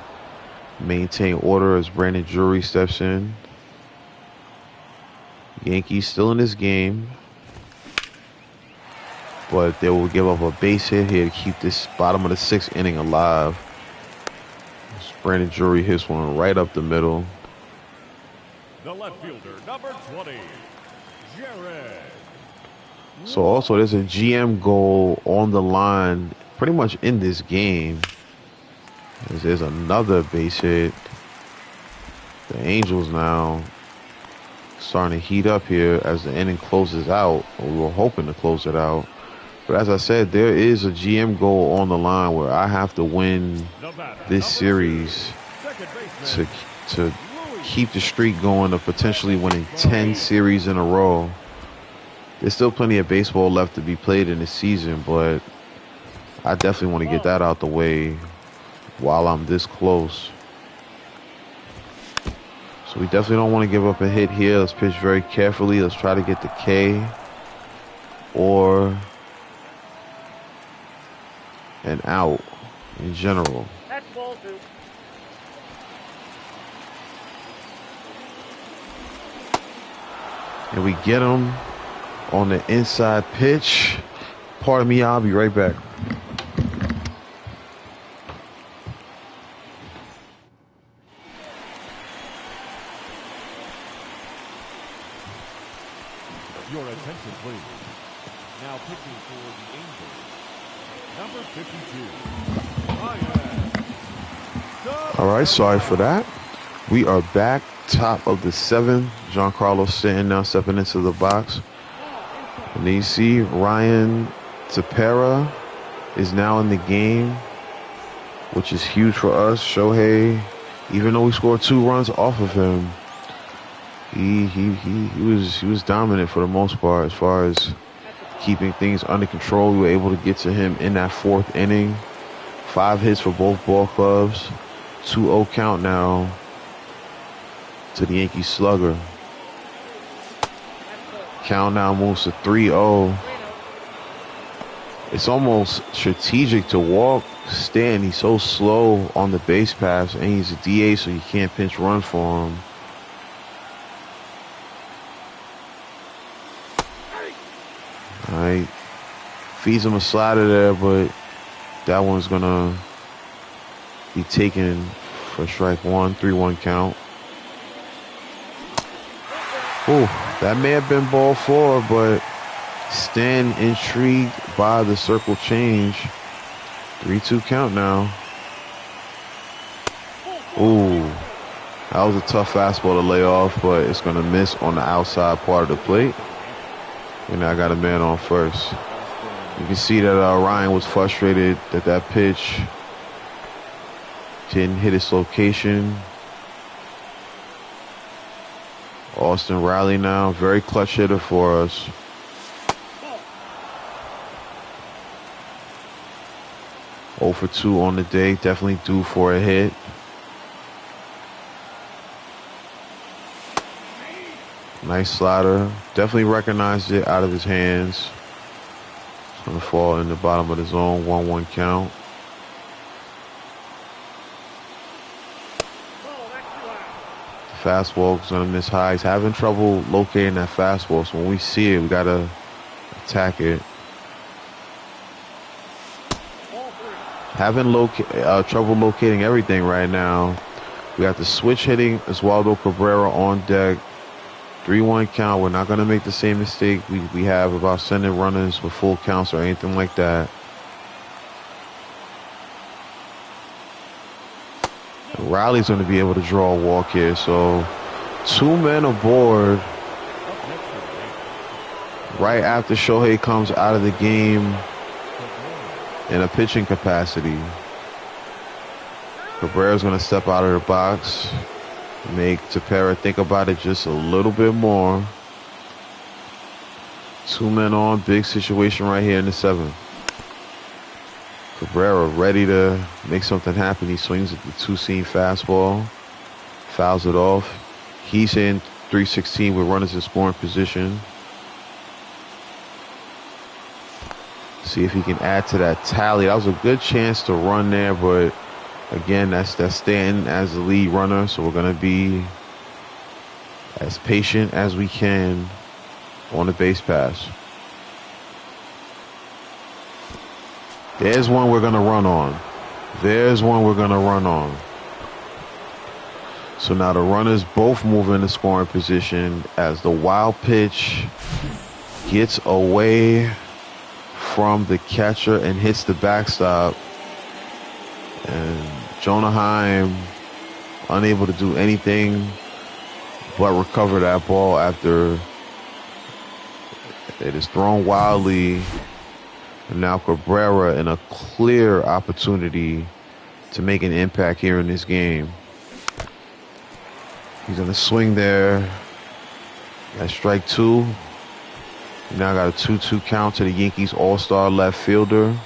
maintain order as Brandon Drury steps in. Yankees still in this game, but they will give up a base hit here to keep this bottom of the 6th inning alive. Brandon Drury hits one right up the middle. The left fielder, number 20, Jared. So also there's a GM goal on the line pretty much in this game. There's another base hit. The Angels now starting to heat up here as the inning closes out. Or we were hoping to close it out. But as I said, there is a GM goal on the line where I have to win this series to keep the streak going of potentially winning 10 series in a row. There's still plenty of baseball left to be played in this season, but I definitely want to get that out the way while I'm this close. So we definitely don't want to give up a hit here. Let's pitch very carefully. Let's try to get the K or an out in general. That's ball 2. And we get him on the inside pitch. Pardon me, I'll be right back. Your attention, please. Now pitching for the Angels, number 52. Ryan. All right, sorry for that. We are back, top of the 7th. Giancarlo Stanton now stepping into the box. And then you see Ryan Tepera is now in the game, which is huge for us. Shohei, even though we scored 2 runs off of him, he was dominant for the most part as far as keeping things under control. We were able to get to him in that 4th inning. 5 hits for both ball clubs. 2-0 count now to the Yankee slugger. Count now moves to 3-0. It's almost strategic to walk Stanton. He's so slow on the base paths, and he's a DA, so you can't pinch run for him. All right, feeds him a slider there, but that one's gonna be taken for strike 1. 3-1 count. Ooh, that may have been ball 4, but Stan intrigued by the circle change. 3-2 count now. Ooh, that was a tough fastball to lay off, but it's going to miss on the outside part of the plate. And I got a man on first. You can see that Ryan was frustrated that that pitch didn't hit its location. Austin Riley now, very clutch hitter for us. Oh for 2 on the day, definitely due for a hit. Nice slider, definitely recognized it out of his hands. It's going to fall in the bottom of the zone, 1-1 count. Fastball is going to miss high. He's having trouble locating that fastball, so when we see it, we got to attack it. Having trouble locating everything right now. We got the switch hitting Oswaldo Cabrera on deck. 3-1 count. We're not going to make the same mistake we have about sending runners with full counts or anything like that. Riley's going to be able to draw a walk here. So 2 men aboard right after Shohei comes out of the game in a pitching capacity. Cabrera's going to step out of the box, make Tepera think about it just a little bit more. 2 men on, big situation right here in the 7th. Cabrera ready to make something happen. He swings at the 2-seam fastball, fouls it off. He's in 3-16 with runners in scoring position. See if he can add to that tally. That was a good chance to run there, but again, that's Stanton as the lead runner, so we're going to be as patient as we can on the base pass. There's one we're going to run on. There's one we're going to run on. So now the runners both move into scoring position as the wild pitch gets away from the catcher and hits the backstop. And Anaheim unable to do anything but recover that ball after it is thrown wildly. And now Cabrera in a clear opportunity to make an impact here in this game. He's going to swing there. That's strike 2. We now got a 2-2 count to the Yankees all-star left fielder.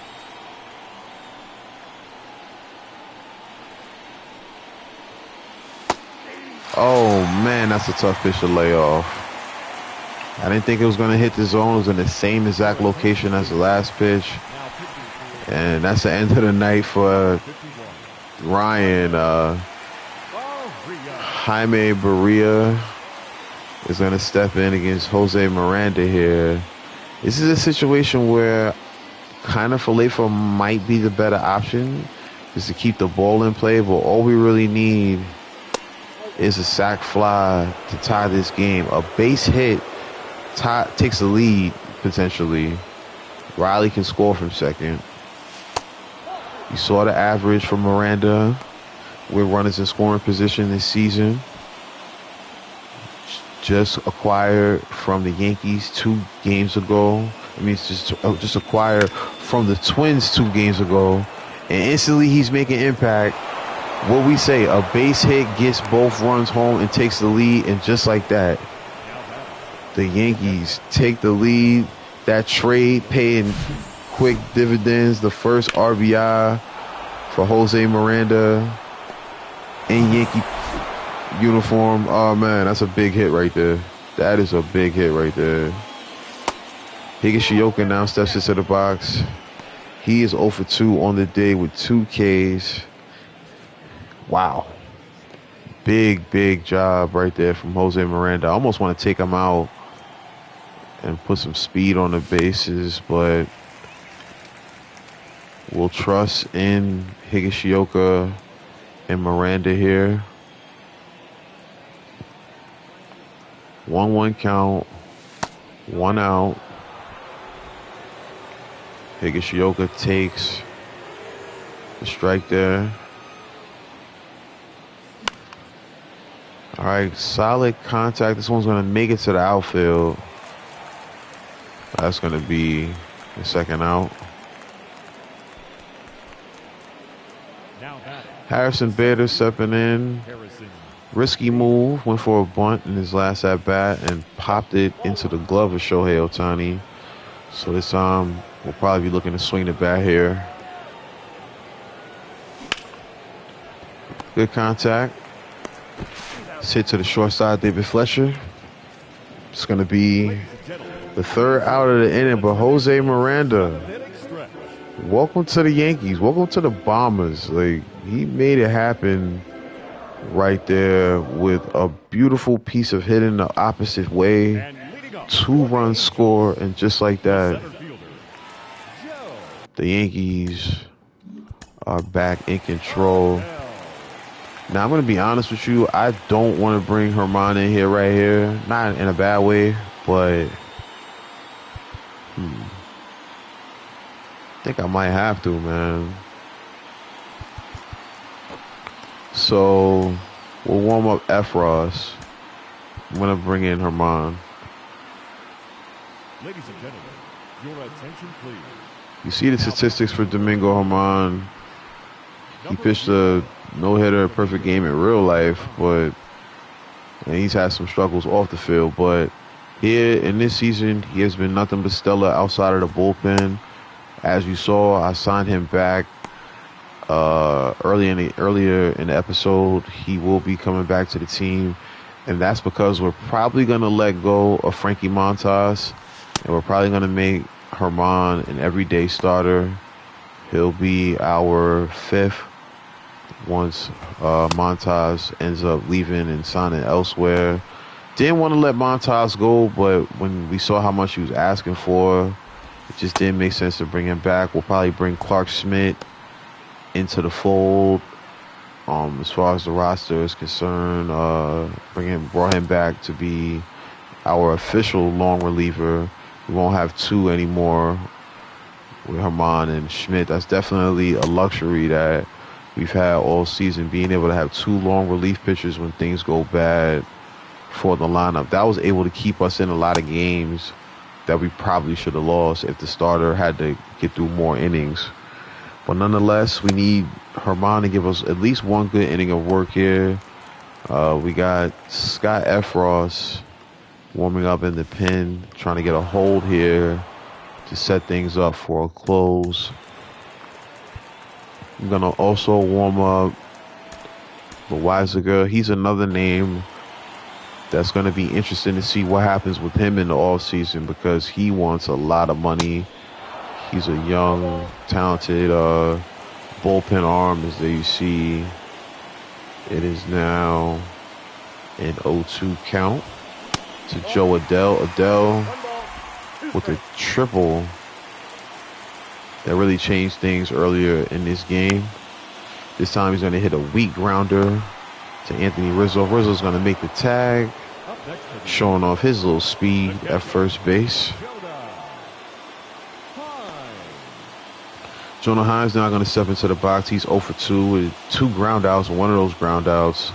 Oh, man, that's a tough pitch to lay off. I didn't think it was going to hit the zone. It was in the same exact location as the last pitch. And that's the end of the night for Ryan. Jaime Barria is going to step in against Jose Miranda here. This is a situation where kind of Falefa might be the better option, is to keep the ball in play, but all we really need is a sac fly to tie this game. A base hit takes the lead, potentially. Riley can score from second. You saw the average for Miranda with runners in scoring position this season. Just acquired from the Yankees 2 games ago. I mean, it's just acquired from the Twins 2 games ago. And instantly he's making impact. What we say, a base hit gets both runs home and takes the lead. And just like that, the Yankees take the lead. That trade paying quick dividends. The first RBI for Jose Miranda in Yankee uniform. Oh, man, that's a big hit right there. That is a big hit right there. Higashioka now steps into the box. He is 0 for 2 on the day with 2 Ks. Wow. Big job right there from Jose Miranda. I almost want to take him out and put some speed on the bases, but we'll trust in Higashioka and Miranda here. 1-1 count. 1 out. Higashioka takes the strike there. All right, solid contact. This one's going to make it to the outfield. That's going to be the second out. Harrison Bader stepping in. Risky move. Went for a bunt in his last at-bat and popped it into the glove of Shohei Ohtani. So this time, we'll probably be looking to swing the bat here. Good contact. It's hit to the short side, David Fletcher. It's going to be the third out of the inning, but Jose Miranda, welcome to the Yankees. Welcome to the Bombers. Like, he made it happen right there with a beautiful piece of hitting the opposite way. 2-run score, and just like that, the Yankees are back in control. Now, I'm going to be honest with you. I don't want to bring Herman in here right here. Not in a bad way, but I think I might have to, man. So we'll warm up Efros. I'm going to bring in Herman. Ladies and gentlemen, your attention please. You see the statistics for Domingo Herman. He pitched a no-hitter, perfect game in real life, and he's had some struggles off the field. But here in this season, he has been nothing but stellar outside of the bullpen. As you saw, I signed him back earlier in the episode. He will be coming back to the team, and that's because we're probably going to let go of Frankie Montas, and we're probably going to make Herman an everyday starter. He'll be our 5th once Montas ends up leaving and signing elsewhere. Didn't want to let Montas go, but when we saw how much he was asking for, it just didn't make sense to bring him back. We'll probably bring Clark Schmidt into the fold. As far as the roster is concerned, brought him back to be our official long reliever. We won't have 2 anymore with Herman and Schmidt. That's definitely a luxury that we've had all season, being able to have 2 long relief pitchers when things go bad for the lineup. That was able to keep us in a lot of games that we probably should have lost if the starter had to get through more innings. But nonetheless, we need Herman to give us at least 1 good inning of work here. We got Scott Efros warming up in the pen, trying to get a hold here to set things up for a close. I'm going to also warm up Loizaga, he's another name that's going to be interesting to see what happens with him in the offseason because he wants a lot of money. He's a young, talented bullpen arm, as you see. It is now an 0-2 count to Joe Adell. Adell with a triple that really changed things earlier in this game. This time he's going to hit a weak grounder to Anthony Rizzo. Rizzo's going to make the tag, showing off his little speed at first base. Jonah Heim's now going to step into the box. He's 0 for 2 with 2 ground outs, and one of those ground outs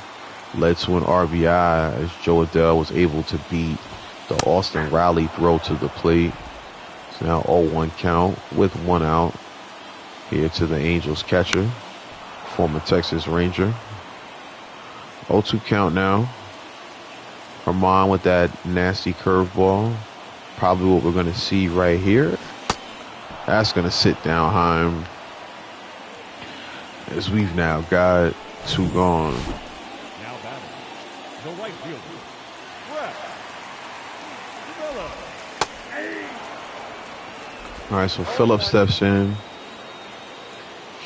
led to an RBI as Joe Adell was able to beat the Austin Riley throw to the plate. It's now 0-1 count with 1 out here to the Angels catcher, former Texas Ranger. 0-2 count now. Herman with that nasty curveball. Probably what we're going to see right here. That's going to sit down Heim, as we've now got 2 gone. Now batting, the right fielder, All right, so Phillips steps in.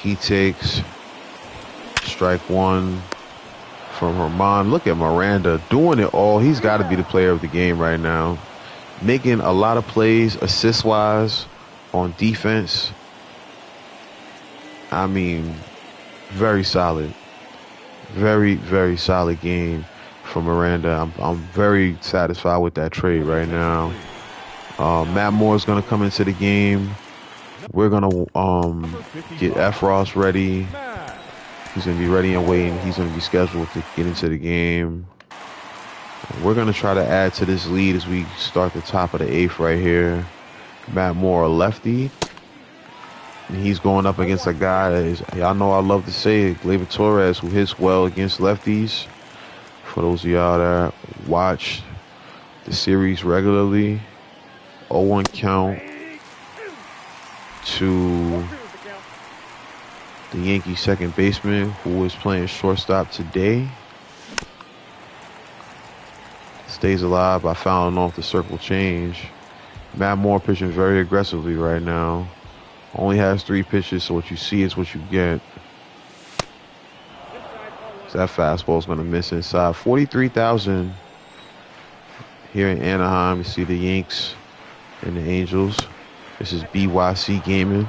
He takes strike 1 from Herman. Look at Miranda doing it all. He's got to be the player of the game right now. Making a lot of plays assist-wise on defense. I mean, very solid. Very, very solid game from Miranda. I'm very satisfied with that trade right now. Matt Moore is going to come into the game. We're going to get Efros ready. He's going to be ready and waiting. He's going to be scheduled to get into the game. We're going to try to add to this lead as we start the top of the 8th right here. Matt Moore, a lefty. And he's going up against a guy that is, y'all know I love to say it, Gleyber Torres, who hits well against lefties. For those of y'all that watch the series regularly, 0-1 count to the Yankees second baseman, who is playing shortstop today. Stays alive by fouling off the circle change. Matt Moore pitching very aggressively right now. Only has 3 pitches, so what you see is what you get. So that fastball is going to miss inside. 43,000 here in Anaheim. You see the Yanks and the Angels. This is BYC Gaming.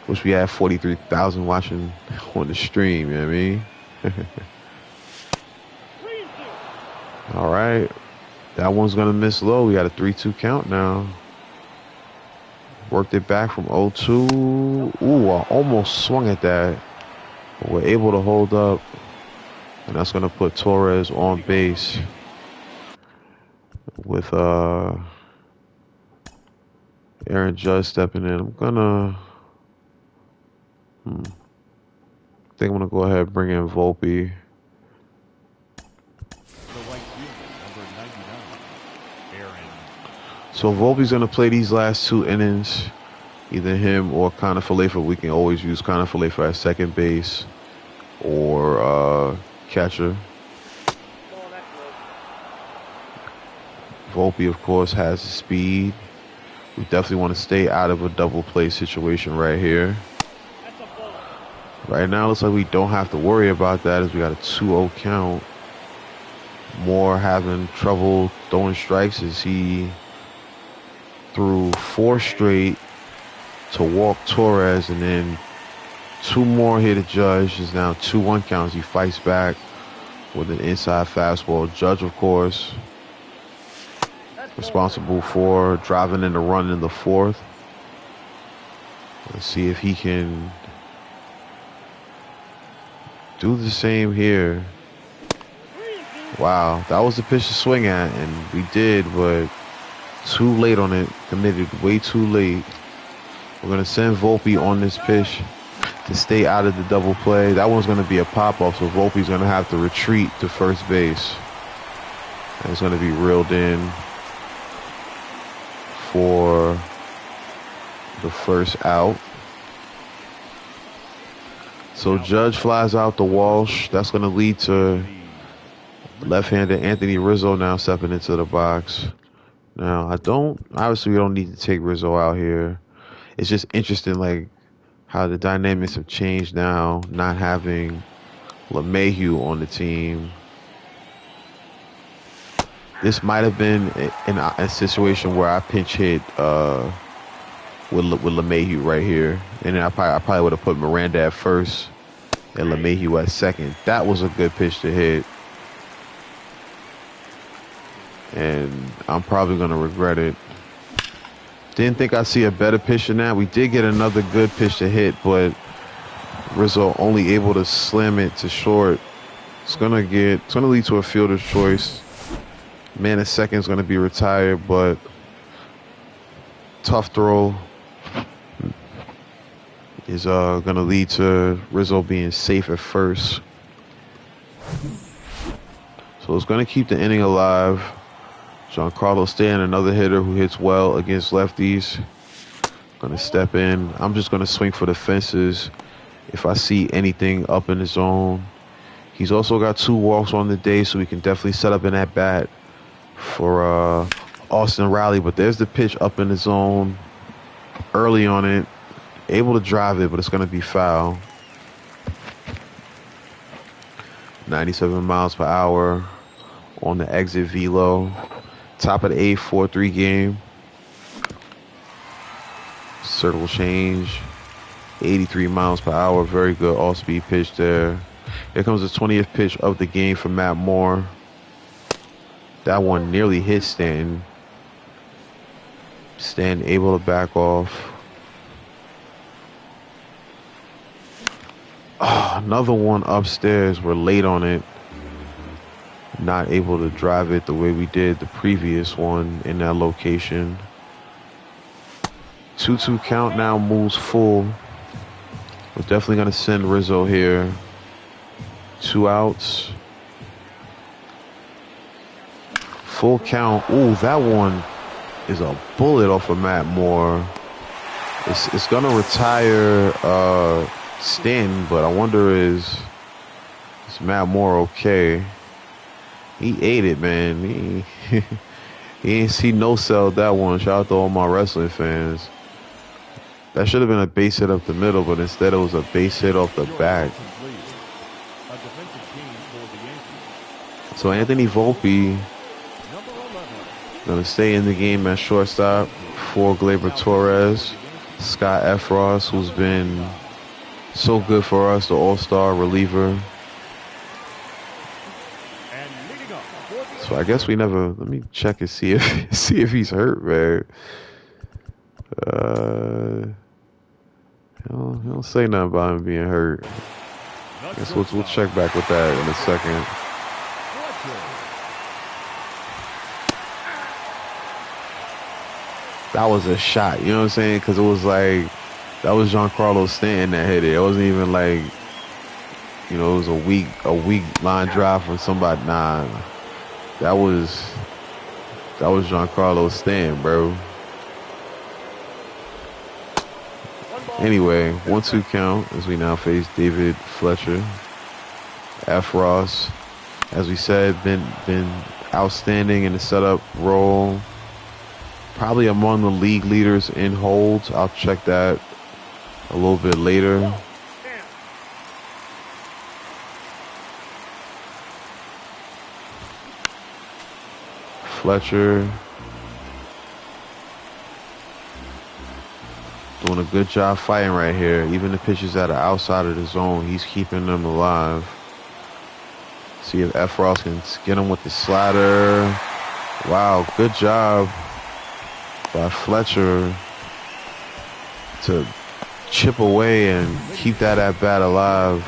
Wish we had 43,000 watching on the stream, you know what I mean? All right. That one's going to miss low. We got a 3-2 count now. Worked it back from 0-2. Ooh, I almost swung at that. But we're able to hold up. And that's going to put Torres on base with Aaron Judge stepping in. I'm going to... I think I'm going to go ahead and bring in Volpe. So Volpe's going to play these last 2 innings. Either him or Connor Falefa. We can always use Connor Falefa at second base or catcher. Volpe, of course, has the speed. We definitely want to stay out of a double play situation right here. Right now, looks like we don't have to worry about that as we got a 2-0 count. Moore having trouble throwing strikes as he threw 4 straight to walk Torres, and then 2 more here to Judge. Is now 2-1 counts. He fights back with an inside fastball. Judge, of course, responsible for driving in the run in the 4th. Let's see if he can do the same here. Wow, that was the pitch to swing at, and we did, but too late on it. Committed way too late. We're going to send Volpe on this pitch to stay out of the double play. That one's going to be a pop-up, so Volpe's going to have to retreat to first base. And it's going to be reeled in for the first out. So Judge flies out to Walsh. That's going to lead to left-handed Anthony Rizzo now stepping into the box. Now, obviously we don't need to take Rizzo out here. It's just interesting, like, how the dynamics have changed now, not having LeMahieu on the team. This might have been a situation where I pinch hit with LeMahieu right here. And then I probably would have put Miranda at first and LeMahieu at second. That was a good pitch to hit. And I'm probably going to regret it. Didn't think I'd see a better pitch than that. We did get another good pitch to hit, but Rizzo only able to slam it to short. It's gonna lead to a fielder's choice. Man at second is gonna be retired, but tough throw is gonna lead to Rizzo being safe at first. So it's gonna keep the inning alive. Giancarlo Stanton, another hitter who hits well against lefties. Gonna step in. I'm just gonna swing for the fences if I see anything up in the zone. He's also got 2 walks on the day, so we can definitely set up an at-bat for Austin Riley. But there's the pitch up in the zone early on it. Able to drive it, but it's gonna be foul. 97 miles per hour on the exit velo. Top of the 8th, 4-3 game. Circle change. 83 miles per hour. Very good off-speed pitch there. Here comes the 20th pitch of the game for Matt Moore. That one nearly hit Stanton. Stanton able to back off. Oh, another one upstairs. We're late on it. Not able to drive it the way we did the previous one in that location. 2-2 count now moves full. We're definitely going to send Rizzo here. 2 outs. Full count. Ooh, that one is a bullet off of Matt Moore. It's going to retire Stanton, but I wonder is Matt Moore okay? He ate it, man. He no-selled that one. Shout out to all my wrestling fans. That should have been a base hit up the middle, but instead it was a base hit off the back. So Anthony Volpe going to stay in the game at shortstop for Gleyber Torres. Scott Efros, who's been so good for us, the all-star reliever. So I guess we never. Let me check and see if he's hurt, man. He don't say nothing about him being hurt. I guess we'll check back with that in a second. That was a shot, you know what I'm saying? Because it was like that was Giancarlo Stanton that hit it. It wasn't even like, you know, it was a weak line drive from somebody. Nah. That was Giancarlo Stanton, bro. Anyway, 1-2 count as we now face David Fletcher. Efros, as we said, been outstanding in the setup role. Probably among the league leaders in holds. I'll check that a little bit later. Fletcher doing a good job fighting right here. Even the pitches that are outside of the zone, he's keeping them alive. See if Efros can get him with the slider. Wow, good job by Fletcher to chip away and keep that at bat alive.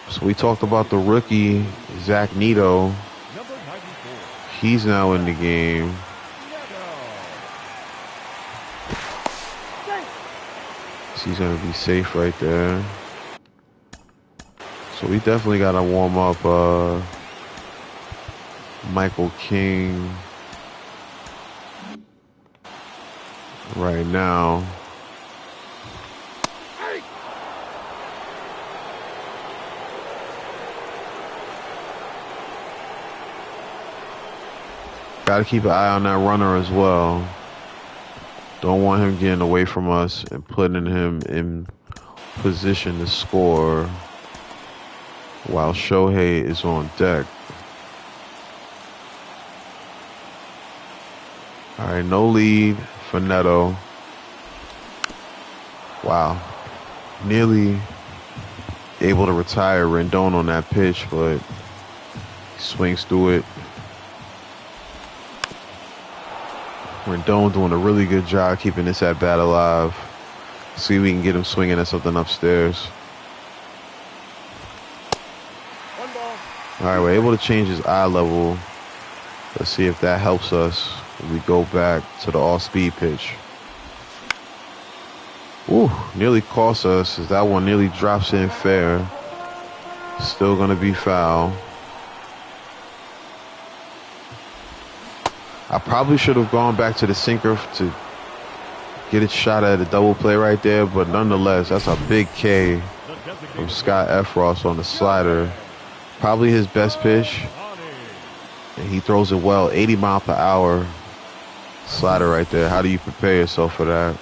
So we talked about the rookie, Zach Neto. He's now in the game. So he's going to be safe right there. So we definitely got to warm up Michael King right now. Got to keep an eye on that runner as well. Don't want him getting away from us and putting him in position to score while Shohei is on deck. All right, no lead for Neto. Wow. Nearly able to retire Rendon on that pitch, but he swings through it. Rendon doing a really good job keeping this at bat alive. See if we can get him swinging at something upstairs. All right, we're able to change his eye level. Let's see if that helps us when we go back to the all-speed pitch. Ooh, nearly cost us as that one nearly drops in fair. Still going to be foul. I probably should have gone back to the sinker to get a shot at a double play right there, but nonetheless, that's a big K from Scott Efros on the slider. Probably his best pitch, and he throws it well. 80 mile per hour slider right there. How do you prepare yourself for that?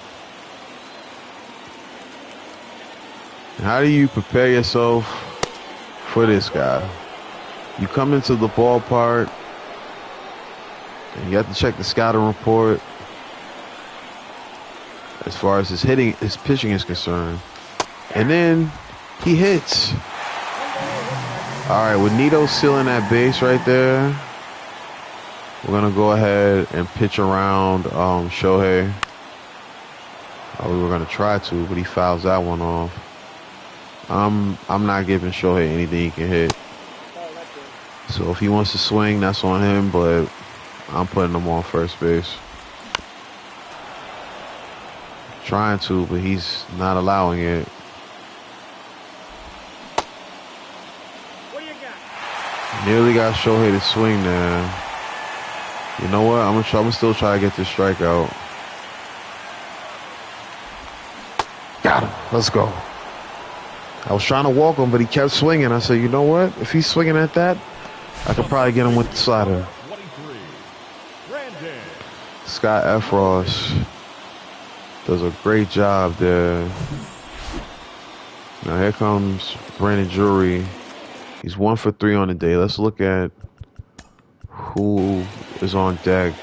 How do you prepare yourself for this guy? You come into the ballpark, and you have to check the scouting report as far as his pitching is concerned. And then he hits. All right, with Nito sealing that base right there, we're going to go ahead and pitch around Shohei. We were going to try to, but he fouls that one off. I'm not giving Shohei anything he can hit. So if he wants to swing, that's on him, but I'm putting him on first base. Trying to, but he's not allowing it. Nearly got Shohei to swing there. You know what? I'm gonna still try to get this strikeout. Got him. Let's go. I was trying to walk him, but he kept swinging. I said, you know what? If he's swinging at that, I could probably get him with the slider. Scott Efros does a great job there. Now here comes Brandon Drury. He's 1 for 3 on the day. Let's look at who is on deck.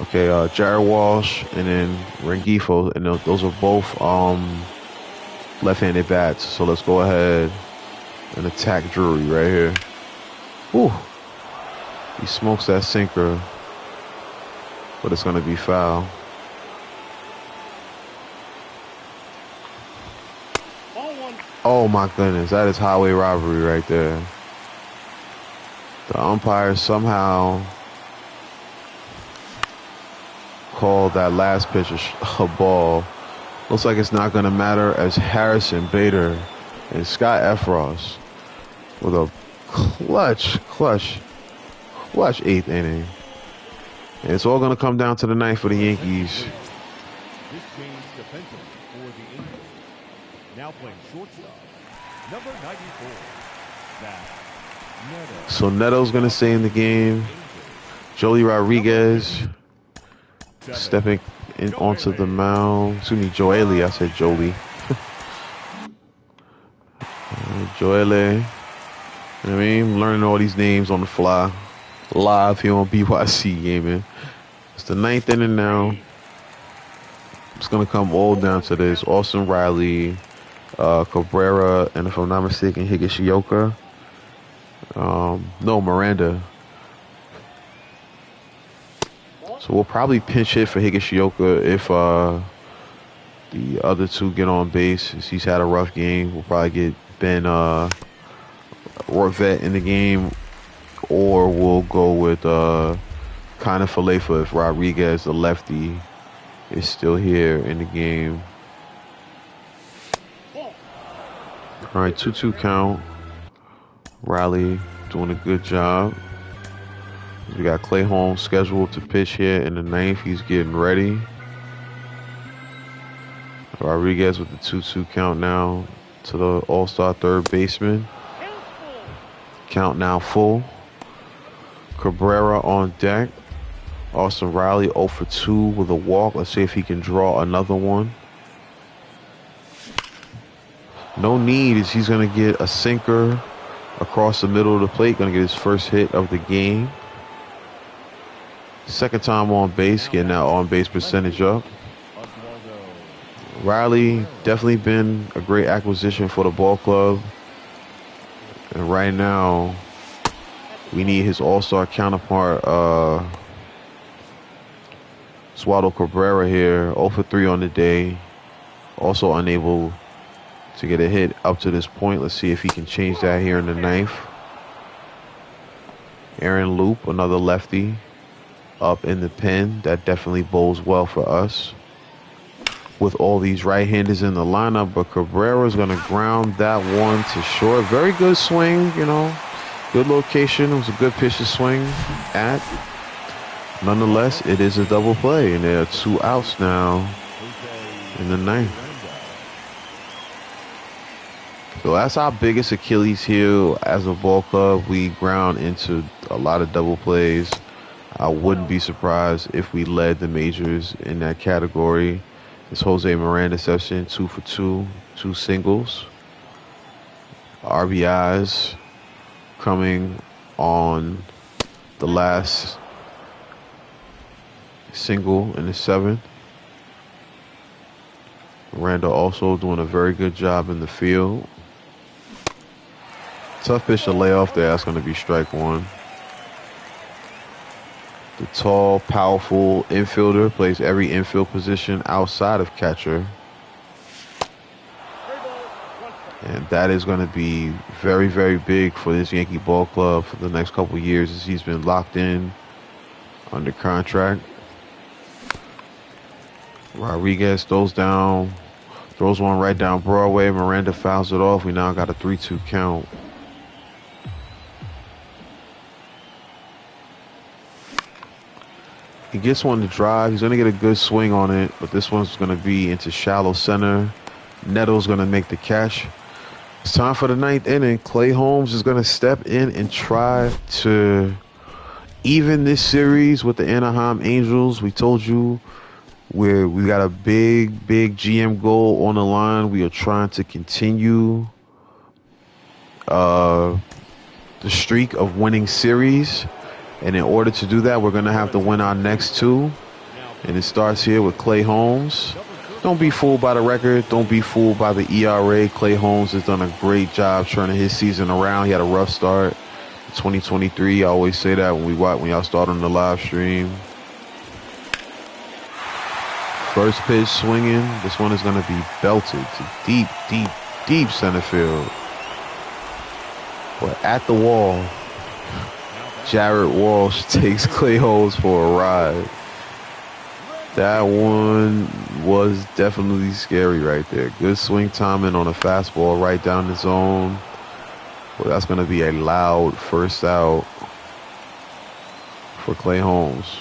Okay, Jared Walsh and then Rengifo, and those are both left-handed bats. So let's go ahead and attack Drury right here. Whew. He smokes that sinker, but it's going to be foul. Oh my goodness, that is highway robbery right there. The umpire somehow called that last pitch a ball. Looks like it's not going to matter as Harrison Bader and Scott Efros with a clutch 8th inning. And it's all going to come down to the ninth for the Yankees. This change defensively for the Angels. Now playing shortstop, number 94. Neto. So Neto's going to stay in the game. Joely Rodriguez stepping in onto the mound. Excuse me, Joely. I said Joely. Joely. You know what I mean? Learning all these names on the fly. Live here on BYC Gaming. It's the 9th inning now. It's going to come all down to this. Austin Riley, Cabrera, and if I'm not mistaken, Higashioka. No, Miranda. So we'll probably pinch hit for Higashioka if the other two get on base. He's had a rough game. We'll probably get Ben Rorvet in the game, or we'll go with kind of Falefa if Rodriguez, the lefty, is still here in the game. All right, 2-2 count. Riley doing a good job. We got Clay Holmes scheduled to pitch here in the 9th. He's getting ready. Rodriguez with the 2-2 count now to the all-star third baseman. Count now full. Cabrera on deck. Austin Riley 0 for 2 with a walk. Let's see if he can draw another one. No need, as he's going to get a sinker across the middle of the plate. Going to get his first hit of the game. Second time on base, getting that on-base percentage up. Riley definitely been a great acquisition for the ball club. And right now, we need his all-star counterpart, Oswaldo Cabrera here, 0 for 3 on the day. Also unable to get a hit up to this point. Let's see if he can change that here in the ninth. Aaron Loop, another lefty, up in the pen. That definitely bodes well for us with all these right-handers in the lineup. But Cabrera's going to ground that one to short. Very good swing, you know. Good location. It was a good pitch to swing at. Nonetheless, it is a double play, and there are 2 outs now in the ninth. So that's our biggest Achilles heel as a ball club. We ground into a lot of double plays. I wouldn't be surprised if we led the majors in that category. It's Jose Miranda reception, 2 for 2, 2 singles. RBIs coming on the last single in the 7th. Miranda also doing a very good job in the field. Tough pitch to lay off there. That's going to be strike 1. The tall, powerful infielder plays every infield position outside of catcher. And that is going to be very, very big for this Yankee ball club for the next couple of years, as he's been locked in under contract. Rodriguez throws one right down Broadway. Miranda fouls it off. We now got a 3-2 count. He gets one to drive. He's going to get a good swing on it, but this one's going to be into shallow center. Nettle's going to make the catch. It's time for the 9th inning. Clay Holmes is going to step in and try to even this series with the Anaheim Angels. We told you we got a big GM goal on the line. We are trying to continue the streak of winning series. And in order to do that, we're going to have to win our next 2. And it starts here with Clay Holmes. Don't be fooled by the record. Don't be fooled by the ERA. Clay Holmes has done a great job turning his season around. He had a rough start in 2023. I always say that when y'all start on the live stream. First pitch swinging. This one is going to be belted to deep center field. But at the wall, Jared Walsh takes Clay Holmes for a ride. That one was definitely scary right there. Good swing timing on a fastball right down the zone. Well, that's going to be a loud first out for Clay Holmes.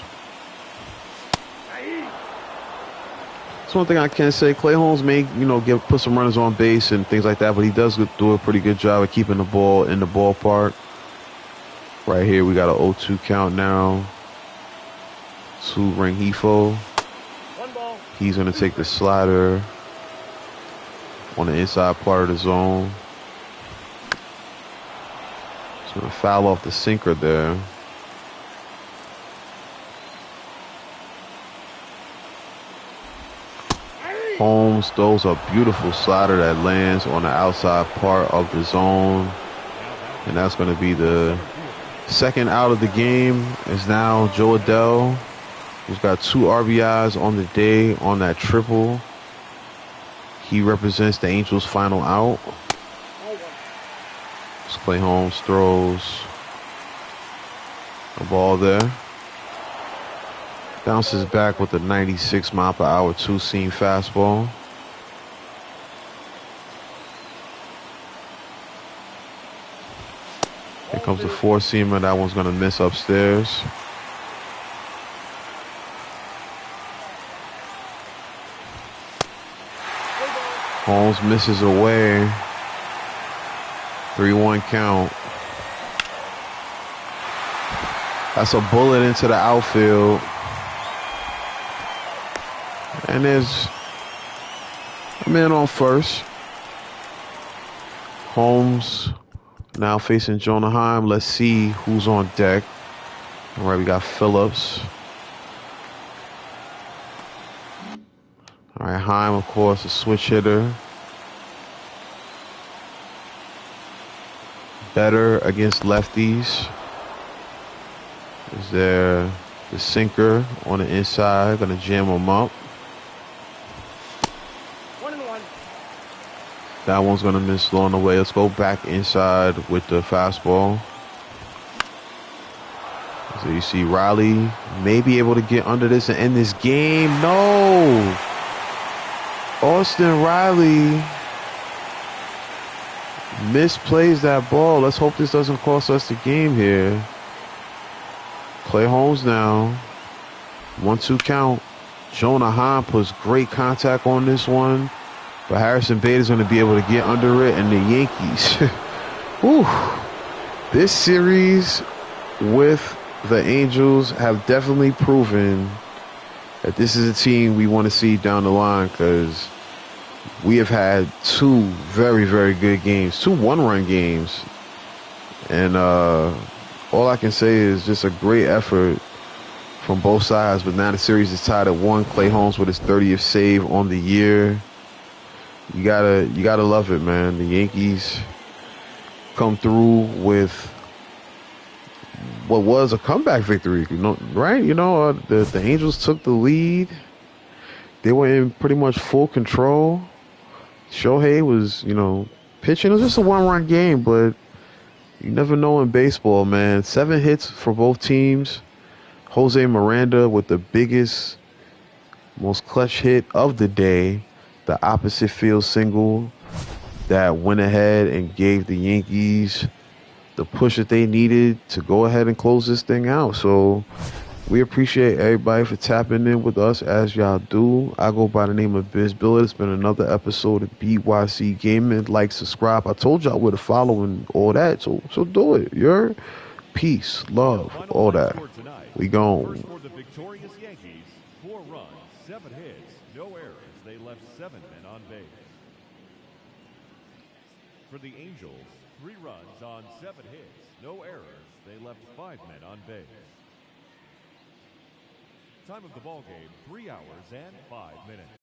That's one thing I can say. Clay Holmes may, put some runners on base and things like that, but he does do a pretty good job of keeping the ball in the ballpark. Right here, we got an 0-2 count now to Rengifo. He's going to take the slider on the inside part of the zone. He's going to foul off the sinker there. Holmes throws a beautiful slider that lands on the outside part of the zone. And that's going to be the second out of the game. Is now Joe Adell, who's got 2 RBIs on the day on that triple. He represents the Angels' final out. Clay Holmes throws a ball there. Bounces back with a 96 mile per hour 2-seam fastball. Here comes the 4-seamer. That one's going to miss upstairs. Holmes misses away. 3-1 count. That's a bullet into the outfield. And there's a man on first. Holmes now facing Anaheim. Let's see who's on deck. All right, we got Phillips. All right, Heim, of course, a switch hitter. Better against lefties. Is there the sinker on the inside? Gonna jam him up. 1-1. That one's gonna miss low on the way. Let's go back inside with the fastball. So you see Riley may be able to get under this and end this game. No! Austin Riley misplays that ball. Let's hope this doesn't cost us the game here. Clay Holmes now. 1-2 count. Jonah Heim puts great contact on this one. But Harrison Bader's going to be able to get under it. And the Yankees. Whew. This series with the Angels have definitely proven that this is a team we want to see down the line, because we have had two very, very good games, two one-run games. And all I can say is just a great effort from both sides. But now the series is tied at 1. Clay Holmes with his 30th save on the year. You gotta love it, man. The Yankees come through with what was a comeback victory, right? The Angels took the lead. They were in pretty much full control. Shohei was, pitching. It was just a one-run game, but you never know in baseball, man. 7 hits for both teams. Jose Miranda with the biggest, most clutch hit of the day, the opposite field single that went ahead and gave the Yankees the push that they needed to go ahead and close this thing out. So we appreciate everybody for tapping in with us as y'all do. I go by the name of Biz Billard. It's been another episode of BYC Gaming. Like, subscribe. I told y'all where to follow and all that, so do it. You're peace, love, all that. We gone. For the victorious Yankees, 4 runs, 7 hits, no errors. They left 7 men on base. For the Angels, 3 runs on 7 hits, no errors. They left 5 men on base. Time of the ball game, 3 hours and 5 minutes.